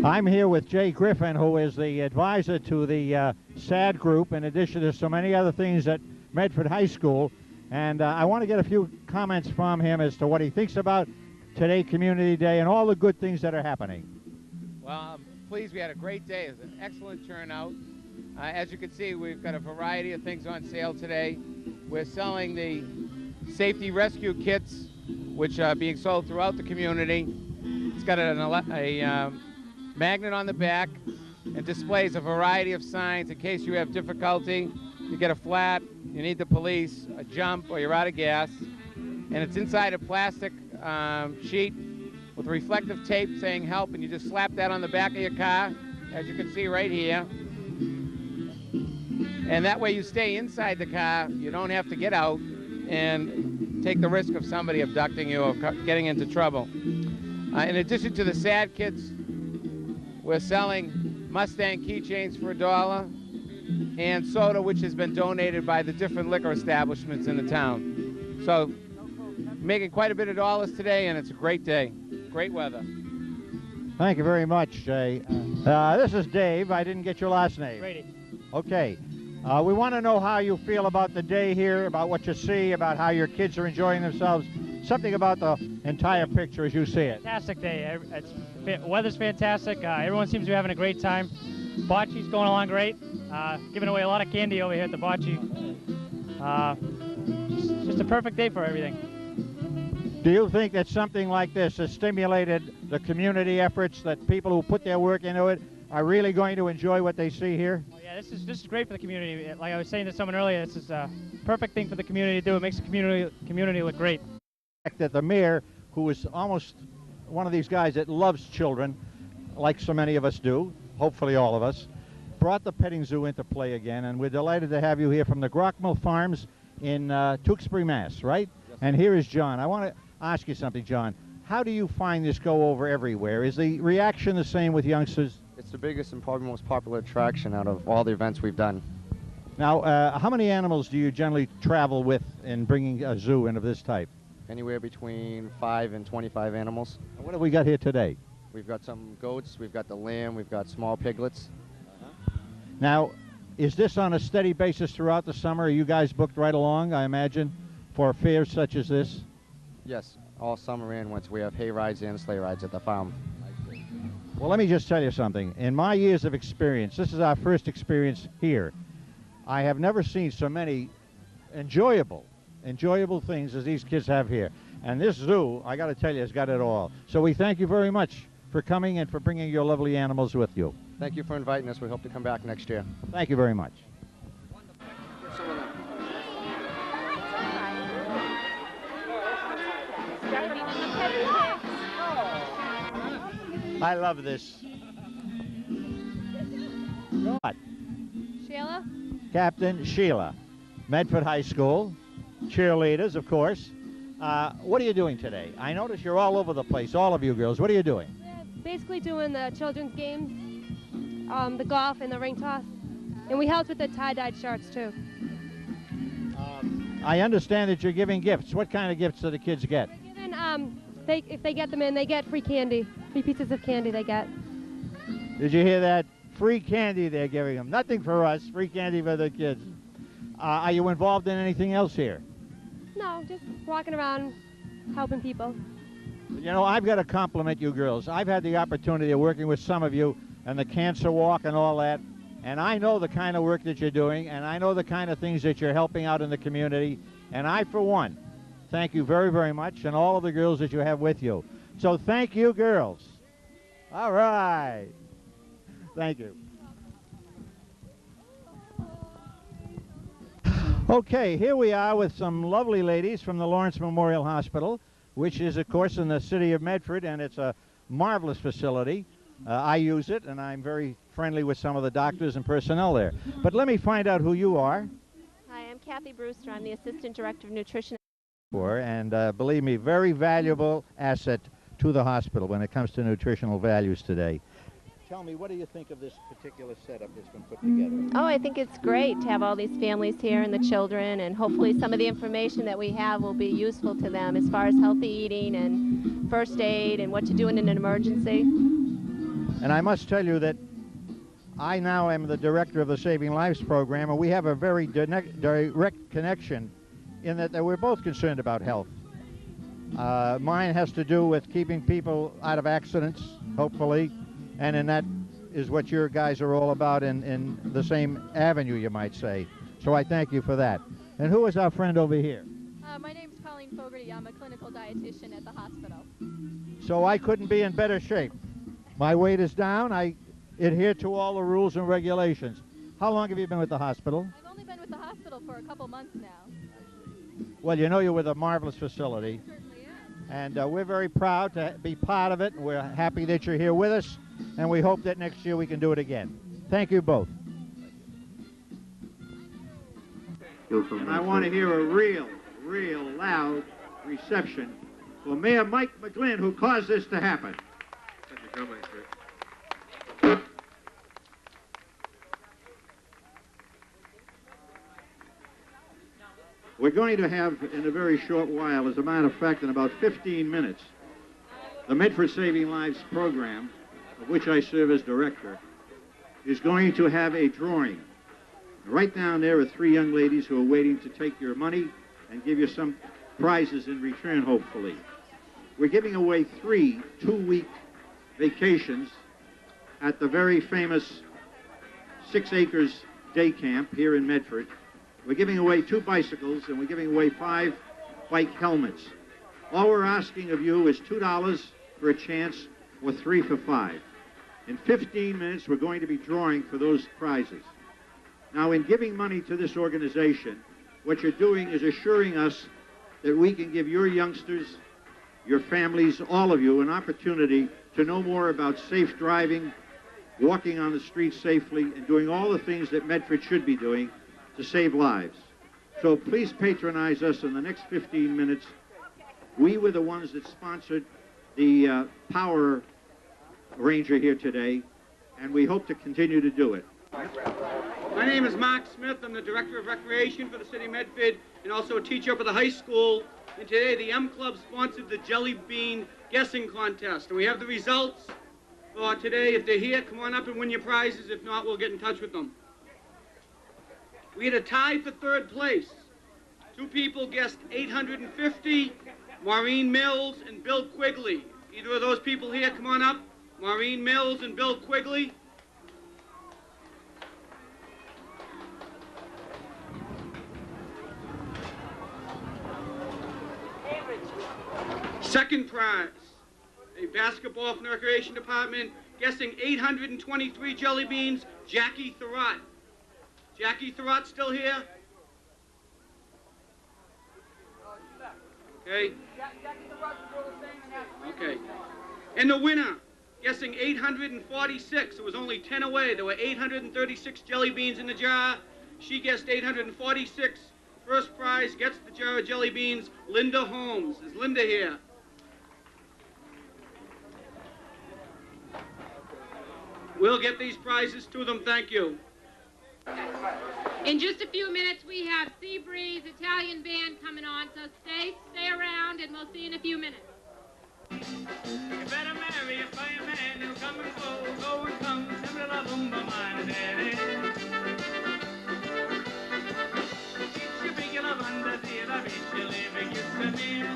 I'm here with Jay Griffin, who is the advisor to the SAD group, in addition to so many other things at Medford High School. And I want to get a few comments from him as to what he thinks about today, Community Day, and all the good things that are happening. Well, I'm pleased we had a great day. It was an excellent turnout. As you can see, we've got a variety of things on sale today. We're selling the safety rescue kits, which are being sold throughout the community. It's got a magnet on the back and displays a variety of signs in case you have difficulty. You get a flat, you need the police, a jump, or you're out of gas. And it's inside a plastic sheet with reflective tape saying help, and you just slap that on the back of your car, as you can see right here. And that way you stay inside the car, you don't have to get out and take the risk of somebody abducting you or getting into trouble. In addition to the SAD kits, we're selling Mustang keychains for $1 and soda, which has been donated by the different liquor establishments in the town. So making quite a bit of dollars today, and it's a great day. Great weather. Thank you very much, Jay. This is Dave. I didn't get your last name. Brady. Okay. We want to know how you feel about the day here, about what you see, about how your kids are enjoying themselves. Something about the entire picture as you see it. Fantastic day. Weather's fantastic. Everyone seems to be having a great time. Bocce's going along great. Giving away a lot of candy over here at the bocce. Just a perfect day for everything. Do you think that something like this has stimulated the community efforts, that people who put their work into it are really going to enjoy what they see here? Oh, yeah, this is great for the community. Like I was saying to someone earlier, this is a perfect thing for the community to do. It makes the community look great. That the mayor, who is almost one of these guys that loves children, like so many of us do, hopefully all of us, brought the petting zoo into play again, and we're delighted to have you here from the Grockmill Farms in Tewksbury, Mass, right? Yes. And here is John. I want to ask you something, John. How do you find this go over everywhere? Is the reaction the same with youngsters? It's the biggest and probably most popular attraction out of all the events we've done. Now, how many animals do you generally travel with in bringing a zoo into this type? Anywhere between 5 and 25 animals. What have we got here today? We've got some goats, we've got the lamb, we've got small piglets. Now, is this on a steady basis throughout the summer? Are you guys booked right along, I imagine, for fairs such as this? Yes, all summer and winter. We have hay rides and sleigh rides at the farm. Well, let me just tell you something. In my years of experience, this is our first experience here. I have never seen so many enjoyable things as these kids have here. And this zoo, I got to tell you, has got it all. So we thank you very much for coming and for bringing your lovely animals with you. Thank you for inviting us. We hope to come back next year. Thank you very much. I love this. What? Sheila? Captain Sheila, Medford High School, cheerleaders, of course. What are you doing today? I notice you're all over the place, all of you girls. What are you doing? Basically doing the children's games, the golf and the ring toss. And we helped with the tie-dyed shirts, too. I understand that you're giving gifts. What kind of gifts do the kids get? If they get them in, they get free candy. 3 pieces of candy they get. Did you hear that? Free candy they're giving them. Nothing for us, free candy for the kids. Are you involved in anything else here? No, just walking around helping people. You know, I've got to compliment you girls. I've had the opportunity of working with some of you and the cancer walk and all that, and I know the kind of work that you're doing, and I know the kind of things that you're helping out in the community, and I, for one, thank you very, very much, and all of the girls that you have with you. So thank you, girls. All right. Thank you. Okay, here we are with some lovely ladies from the Lawrence Memorial Hospital, which is, of course, in the city of Medford, and it's a marvelous facility. I use it, and I'm very friendly with some of the doctors and personnel there. But let me find out who you are. Hi, I'm Kathy Brewster. I'm the Assistant Director of Nutrition. And believe me, very valuable asset to the hospital when it comes to nutritional values today. Tell me, what do you think of this particular setup that's been put together? Oh, I think it's great to have all these families here and the children, and hopefully some of the information that we have will be useful to them as far as healthy eating and first aid and what to do in an emergency. And I must tell you that I now am the director of the Saving Lives program, and we have a very direct connection in that we're both concerned about health. Mine has to do with keeping people out of accidents, hopefully, and that is what your guys are all about in the same avenue, you might say. So I thank you for that. And who is our friend over here? My name's Colleen Fogarty. I'm a clinical dietitian at the hospital. So I couldn't be in better shape. My weight is down. I adhere to all the rules and regulations. How long have you been with the hospital? I've only been with the hospital for a couple months now. Well, you know you're with a marvelous facility. Certainly am. And we're very proud to be part of it. We're happy that you're here with us, and we hope that next year we can do it again. Thank you both. And I want to hear a real loud reception for Mayor Mike McGlynn, who caused this to happen. Thank you very much, Rick. We're going to have, in a very short while, as a matter of fact, in about 15 minutes, the Medford Saving Lives program, of which I serve as director, is going to have a drawing. Right down there are 3 young ladies who are waiting to take your money and give you some prizes in return, hopefully. We're giving away 3 2-week vacations at the very famous 6 Acres Day Camp here in Medford. We're giving away 2 bicycles, and we're giving away 5 bike helmets. All we're asking of you is $2 for a chance, or 3 for 5. In 15 minutes, we're going to be drawing for those prizes. Now, in giving money to this organization, what you're doing is assuring us that we can give your youngsters, your families, all of you, an opportunity to know more about safe driving, walking on the streets safely, and doing all the things that Medford should be doing to save lives. So please patronize us in the next 15 minutes. We were the ones that sponsored the Power Ranger here today, and we hope to continue to do it. My name is Mark Smith. I'm the Director of Recreation for the City of Medford and also a teacher for the high school. And today the M Club sponsored the Jelly Bean Guessing Contest. And we have the results for today. If they're here, come on up and win your prizes. If not, we'll get in touch with them. We had a tie for 3rd place. 2 people guessed 850, Maureen Mills and Bill Quigley. Either of those people here, come on up. Maureen Mills and Bill Quigley. Second prize, a basketball from the Recreation Department, guessing 823 jelly beans, Jackie Thurrott. Jackie Thurrott still here? Okay. Okay. And the winner, guessing 846. It was only 10 away. There were 836 jelly beans in the jar. She guessed 846. First prize gets the jar of jelly beans, Linda Holmes. Is Linda here? We'll get these prizes to them. Thank you. In just a few minutes, we have Seabreeze Italian Band coming on, so stay around, and we'll see you in a few minutes. You better marry a fireman, he'll come and go and come, sembra la bomba mano bene. Dice perché la banda si la vince, le vecchie mie.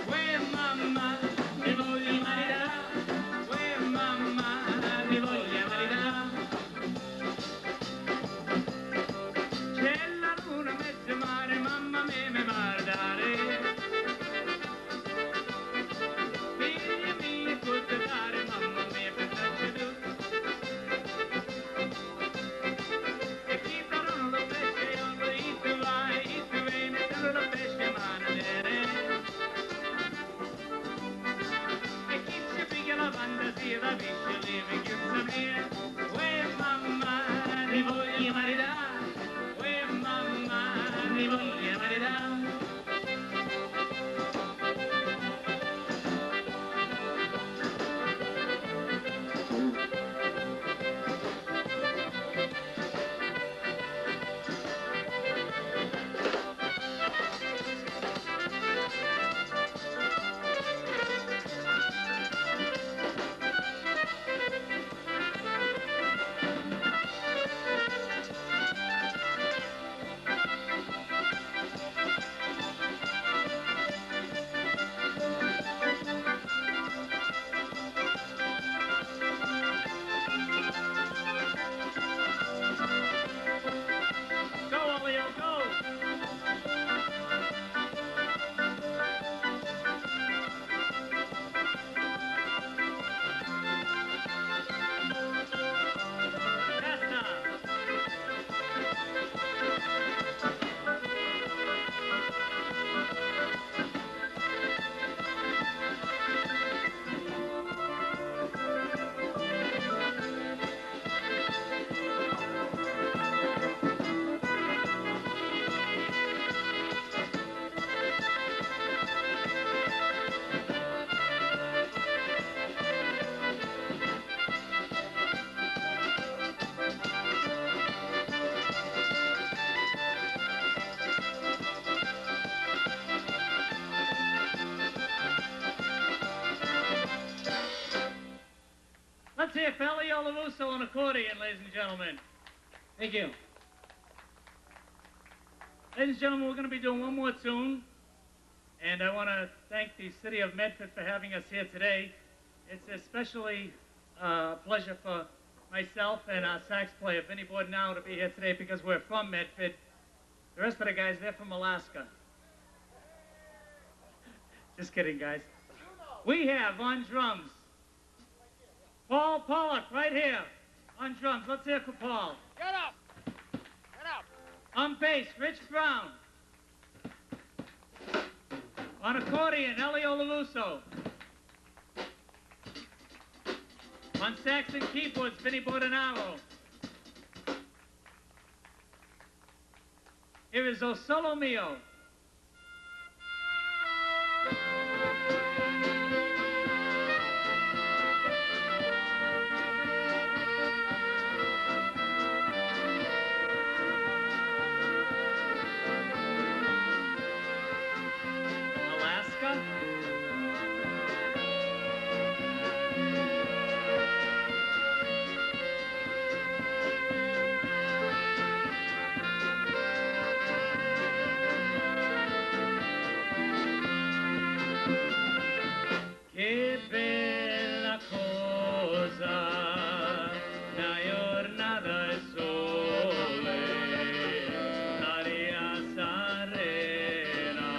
Uè mamma, ti voglio maritare, uè mamma, ti voglio maritare. C'è la luna mezzo mare, mamma mia mi guardare. Figlia mia, cosa fare, mamma mia, per darci tu. E chi però non lo pesce, io lo ito vai, ito vieni, se lo pesce mangiare. E chi ci piglia la fantasia, la vince, le vecchiuzza mia. Uè mamma, ti voglio maritare. Mi voglio maritare. hear for Elio LaRusso on accordion, ladies and gentlemen. Thank you. Ladies and gentlemen, we're going to be doing one more tune. And I want to thank the city of Medford for having us here today. It's especially a pleasure for myself and our sax player, Vinnie Bordenau, to be here today because we're from Medford. The rest of the guys, they're from Alaska. Just kidding, guys. We have on drums Paul Pollock, right here, on drums. Let's hear for Paul. Get up! Get up! On bass, Rich Brown. On accordion, Elio LaRusso. On sax and keyboards, Vinnie Bordenaro. Here is O Solo Mio. Che bella cosa, una giornata e sole, l'aria serena,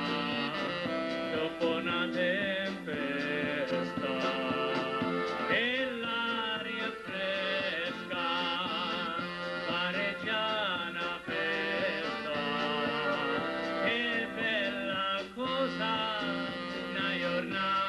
dopo una tempesta, e l'aria fresca, pareggia una festa, che bella cosa, una giornata.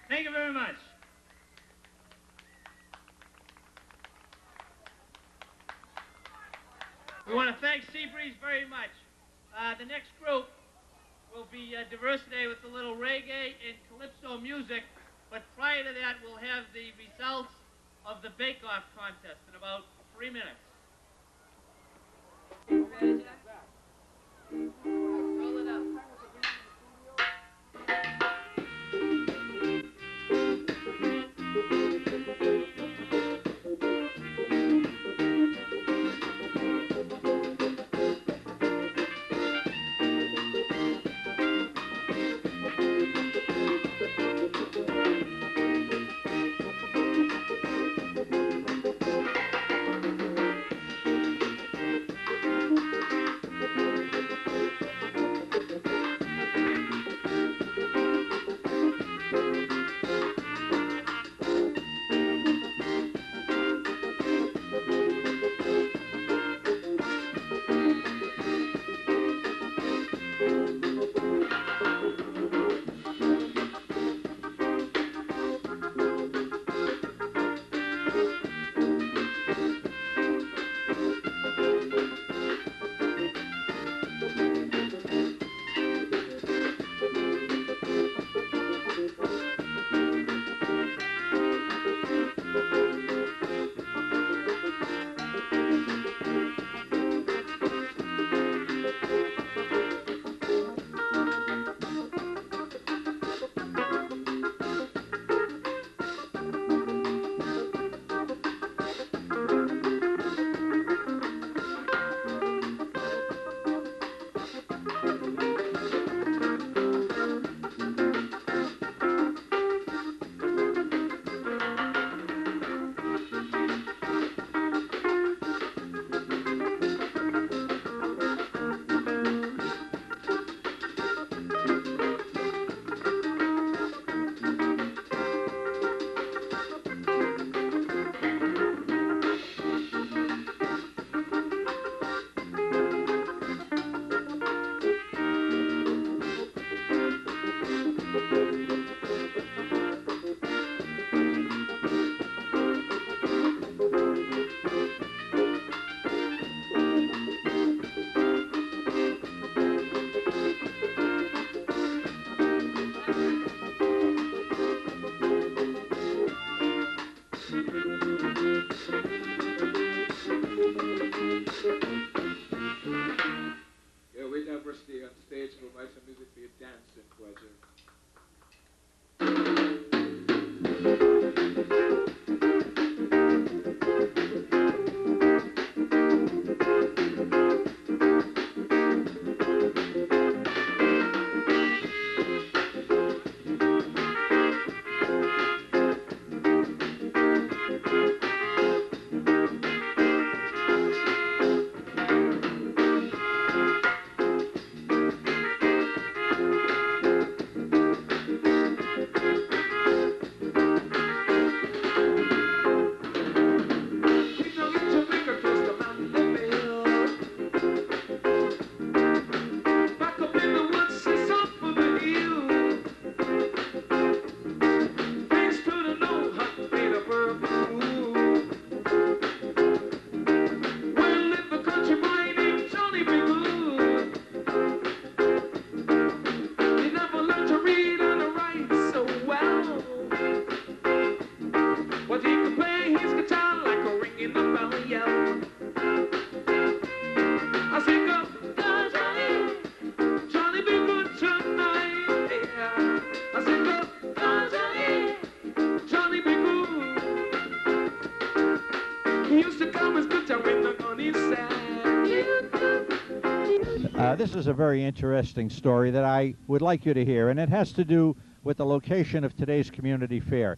Thank you very much. We want to thank Seabreeze very much. The next group will be diverse today with a little reggae and calypso music, but prior to that, we'll have the results of the bake-off contest in about 3 minutes. Roll it up. Yeah, we diversity on stage to provide some music for your dancing pleasure. This is a very interesting story that I would like you to hear, and it has to do with the location of today's community fair.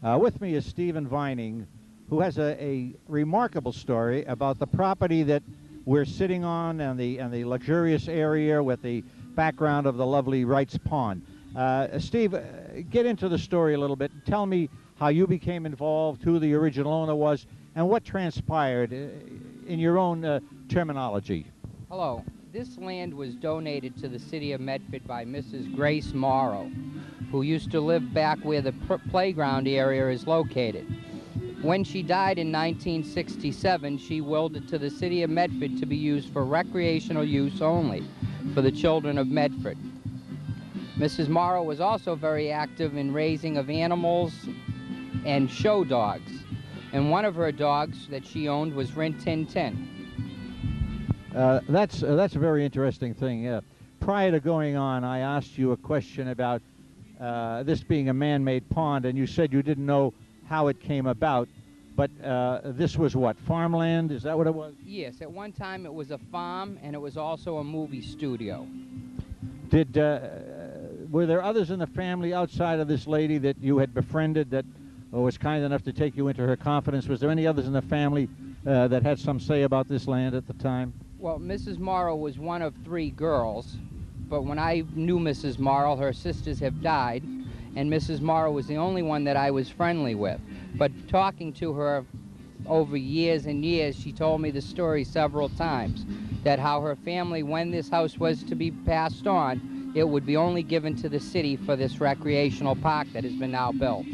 With me is Stephen Vining, who has a remarkable story about the property that we're sitting on and the luxurious area with the background of the lovely Wrights Pond. Steve, get into the story a little bit. Tell me how you became involved, who the original owner was, and what transpired in your own terminology. Hello. This land was donated to the city of Medford by Mrs. Grace Morrow, who used to live back where the playground area is located. When she died in 1967, she willed it to the city of Medford to be used for recreational use only for the children of Medford. Mrs. Morrow was also very active in raising of animals and show dogs, and one of her dogs that she owned was Rin Tin Tin. That's a very interesting thing. Prior to going on, I asked you a question about this being a man-made pond, and you said you didn't know how it came about, but this was what, farmland? Is that what it was? Yes, at one time it was a farm, and it was also a movie studio. Were there others in the family outside of this lady that you had befriended that was kind enough to take you into her confidence? Was there any others in the family that had some say about this land at the time? Well, Mrs. Morrow was one of 3 girls, but when I knew Mrs. Morrow, her sisters have died, and Mrs. Morrow was the only one that I was friendly with. But talking to her over years and years, she told me the story several times, that how her family, when this house was to be passed on, it would be only given to the city for this recreational park that has been now built.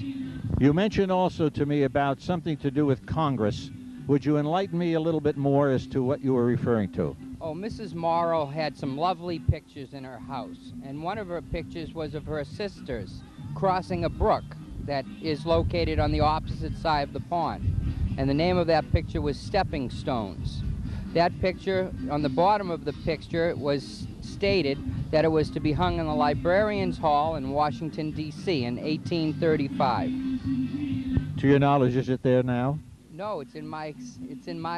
You mentioned also to me about something to do with Congress. Would you enlighten me a little bit more as to what you were referring to? Oh, Mrs. Morrow had some lovely pictures in her house, and one of her pictures was of her sisters crossing a brook that is located on the opposite side of the pond, and the name of that picture was Stepping Stones. That picture, on the bottom of the picture, was stated that it was to be hung in the Librarians Hall in Washington, D.C. in 1835. To your knowledge, is it there now? No, it's in my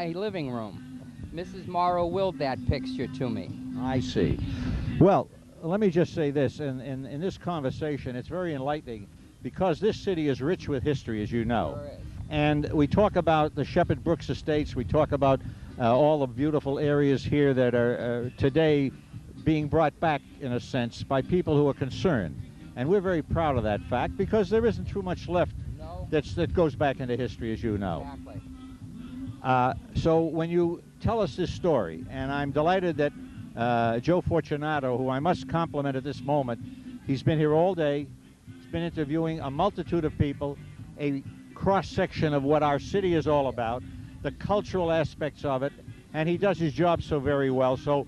living room. Mrs. Morrow willed that picture to me. I see. Well, let me just say this. In this conversation, it's very enlightening because this city is rich with history, as you know. Sure is. And we talk about the Shepherd Brooks Estates. We talk about all the beautiful areas here that are today being brought back, in a sense, by people who are concerned. And we're very proud of that fact because there isn't too much left that goes back into history, as you know. Exactly. So when you tell us this story, and I'm delighted that Joe Fortunato, who I must compliment at this moment, He's been here all day. He's been interviewing a multitude of people, a cross-section of what our city is all about, the cultural aspects of it, and he does his job so very well. So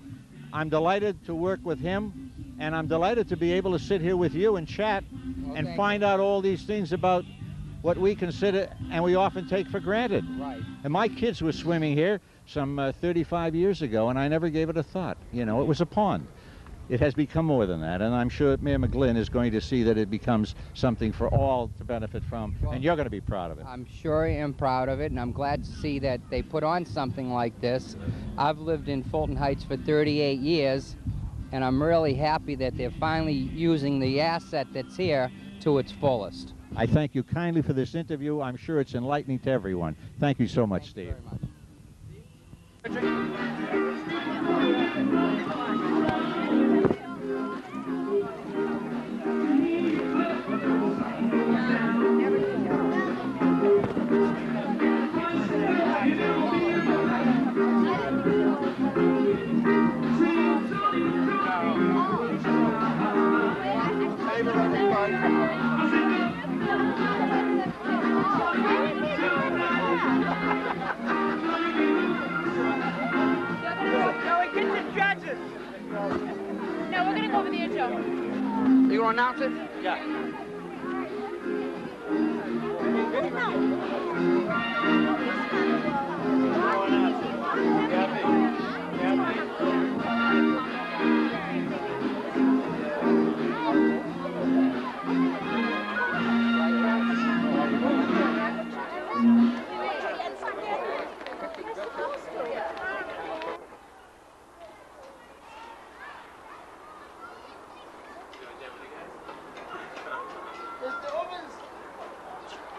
I'm delighted to work with him, and I'm delighted to be able to sit here with you and chat and find out all these things about what we consider and we often take for granted. Right. And my kids were swimming here some 35 years ago, and I never gave it a thought. You know, it was a pond. It has become more than that, and I'm sure Mayor McGlynn is going to see that it becomes something for all to benefit from, and you're going to be proud of it. I'm sure I am proud of it, and I'm glad to see that they put on something like this. I've lived in Fulton Heights for 38 years, and I'm really happy that they're finally using the asset that's here to its fullest. I thank you kindly for this interview. I'm sure it's enlightening to everyone. Thank you so much, Steve. Joey, get the judges. No, we're gonna go over there, Joe. You gonna announce it? Yeah.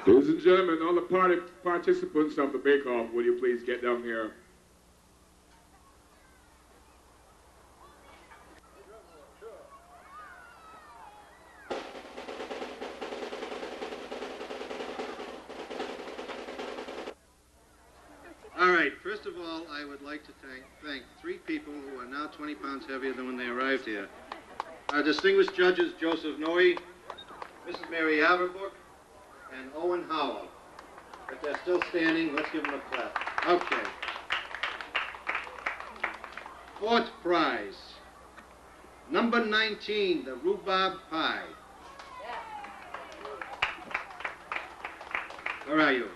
Ladies and gentlemen, all the party participants of the bake-off, will you please get down here? All right, first of all, I would like to thank three people who are now 20 pounds heavier than when they arrived here. Our distinguished judges, Joseph Noe, Mrs. Mary Averbook, and Owen Howell. If they're still standing, let's give them a clap. Okay. Fourth prize, number 19, the rhubarb pie. Where are you?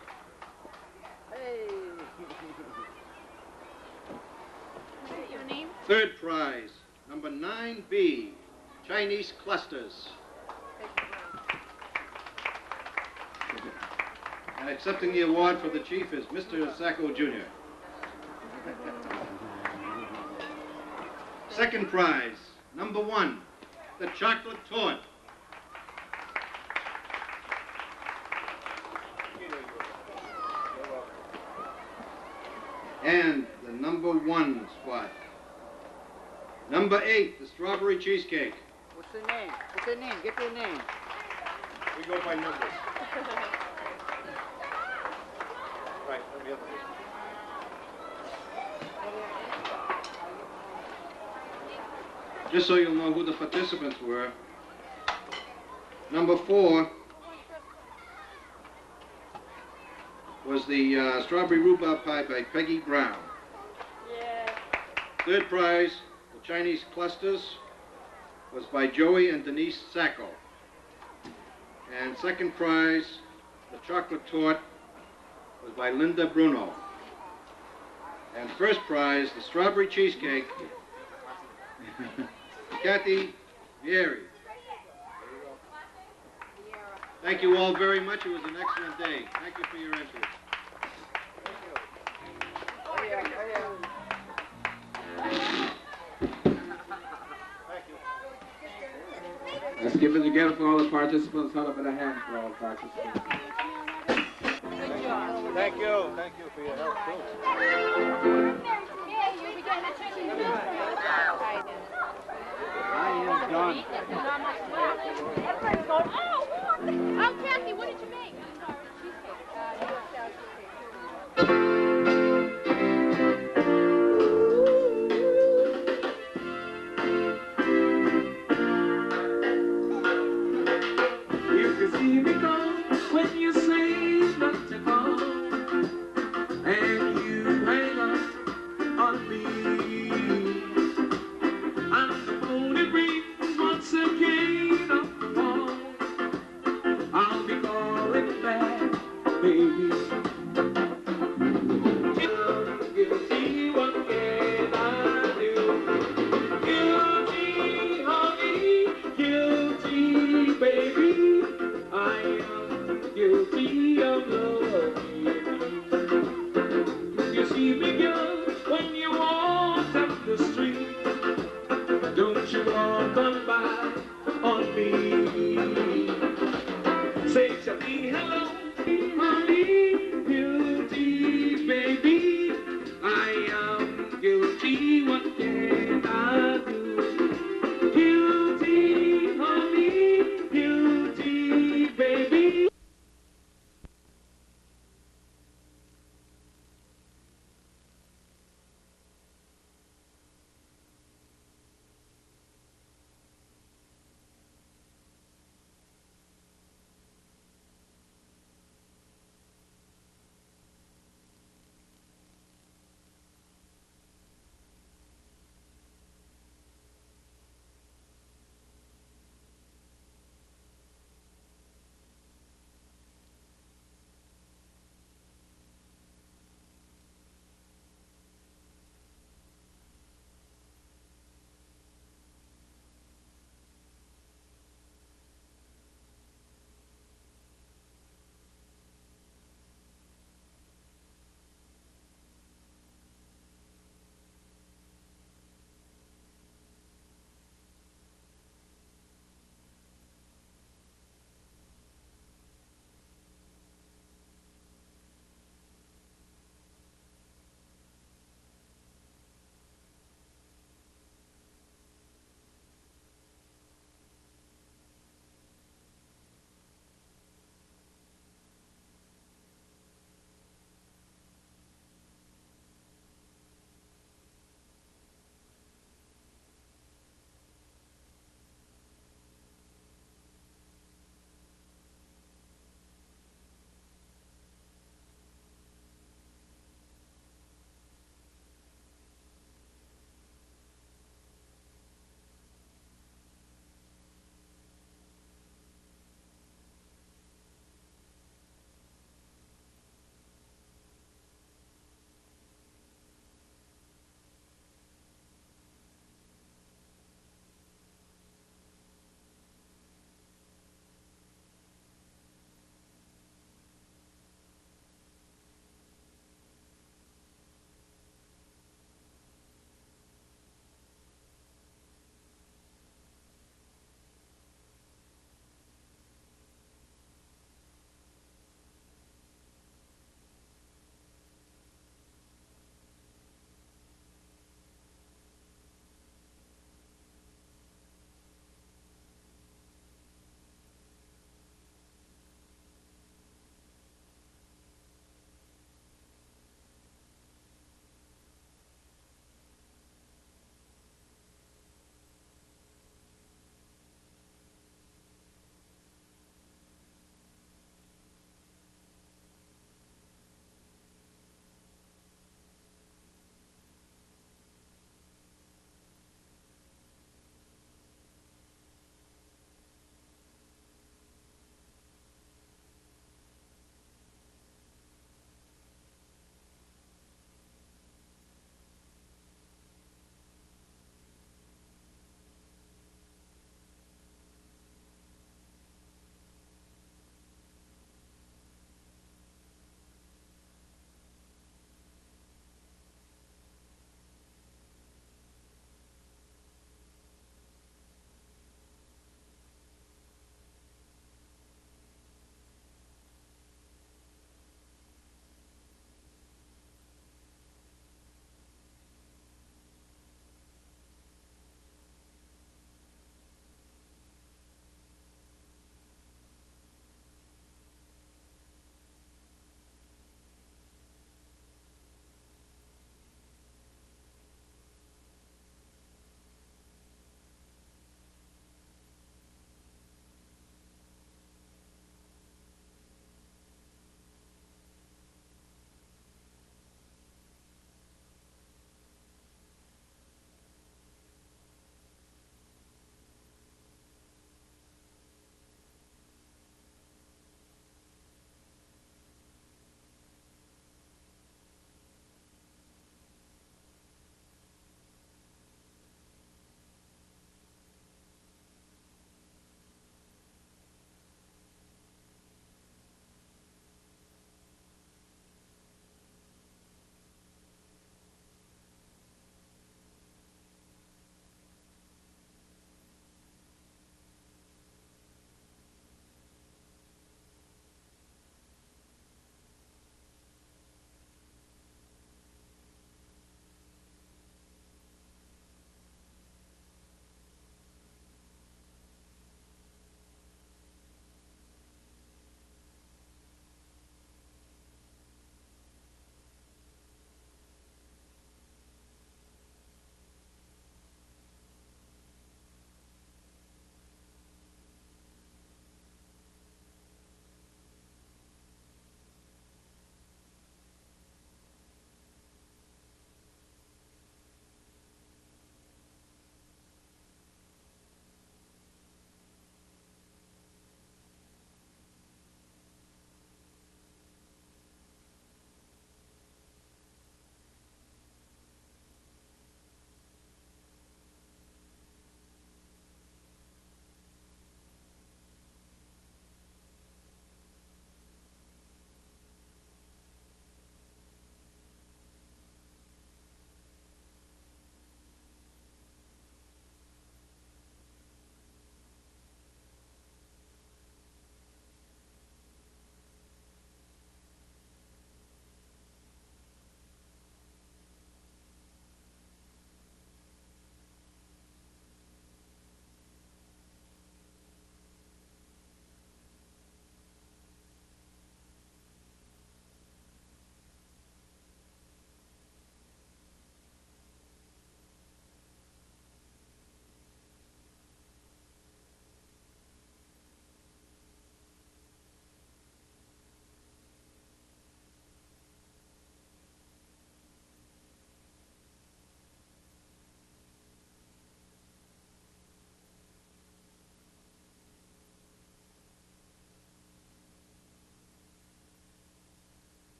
Your name? Third prize, number 9B, Chinese clusters. And accepting the award for the chief is Mr. Sacco Jr. Second prize, number 1, the chocolate torte. And the number 1 spot. Number 8, the strawberry cheesecake. What's their name? What's their name? Get their name. We go by numbers. Right, let me have this. Just so you'll know who the participants were. Number 4 was the strawberry rhubarb pie by Peggy Brown. Yeah. Third prize, the Chinese clusters, was by Joey and Denise Sacco. And second prize, the chocolate torte, was by Linda Bruno. And first prize, the strawberry cheesecake, Kathy Vieri. Thank you all very much. It was an excellent day. Thank you for your interest. Let's give it again for all the participants. Hold up in a hand for all the participants. Thank you. Thank you for your help, too. I am done. Oh, Kathy, what did you make?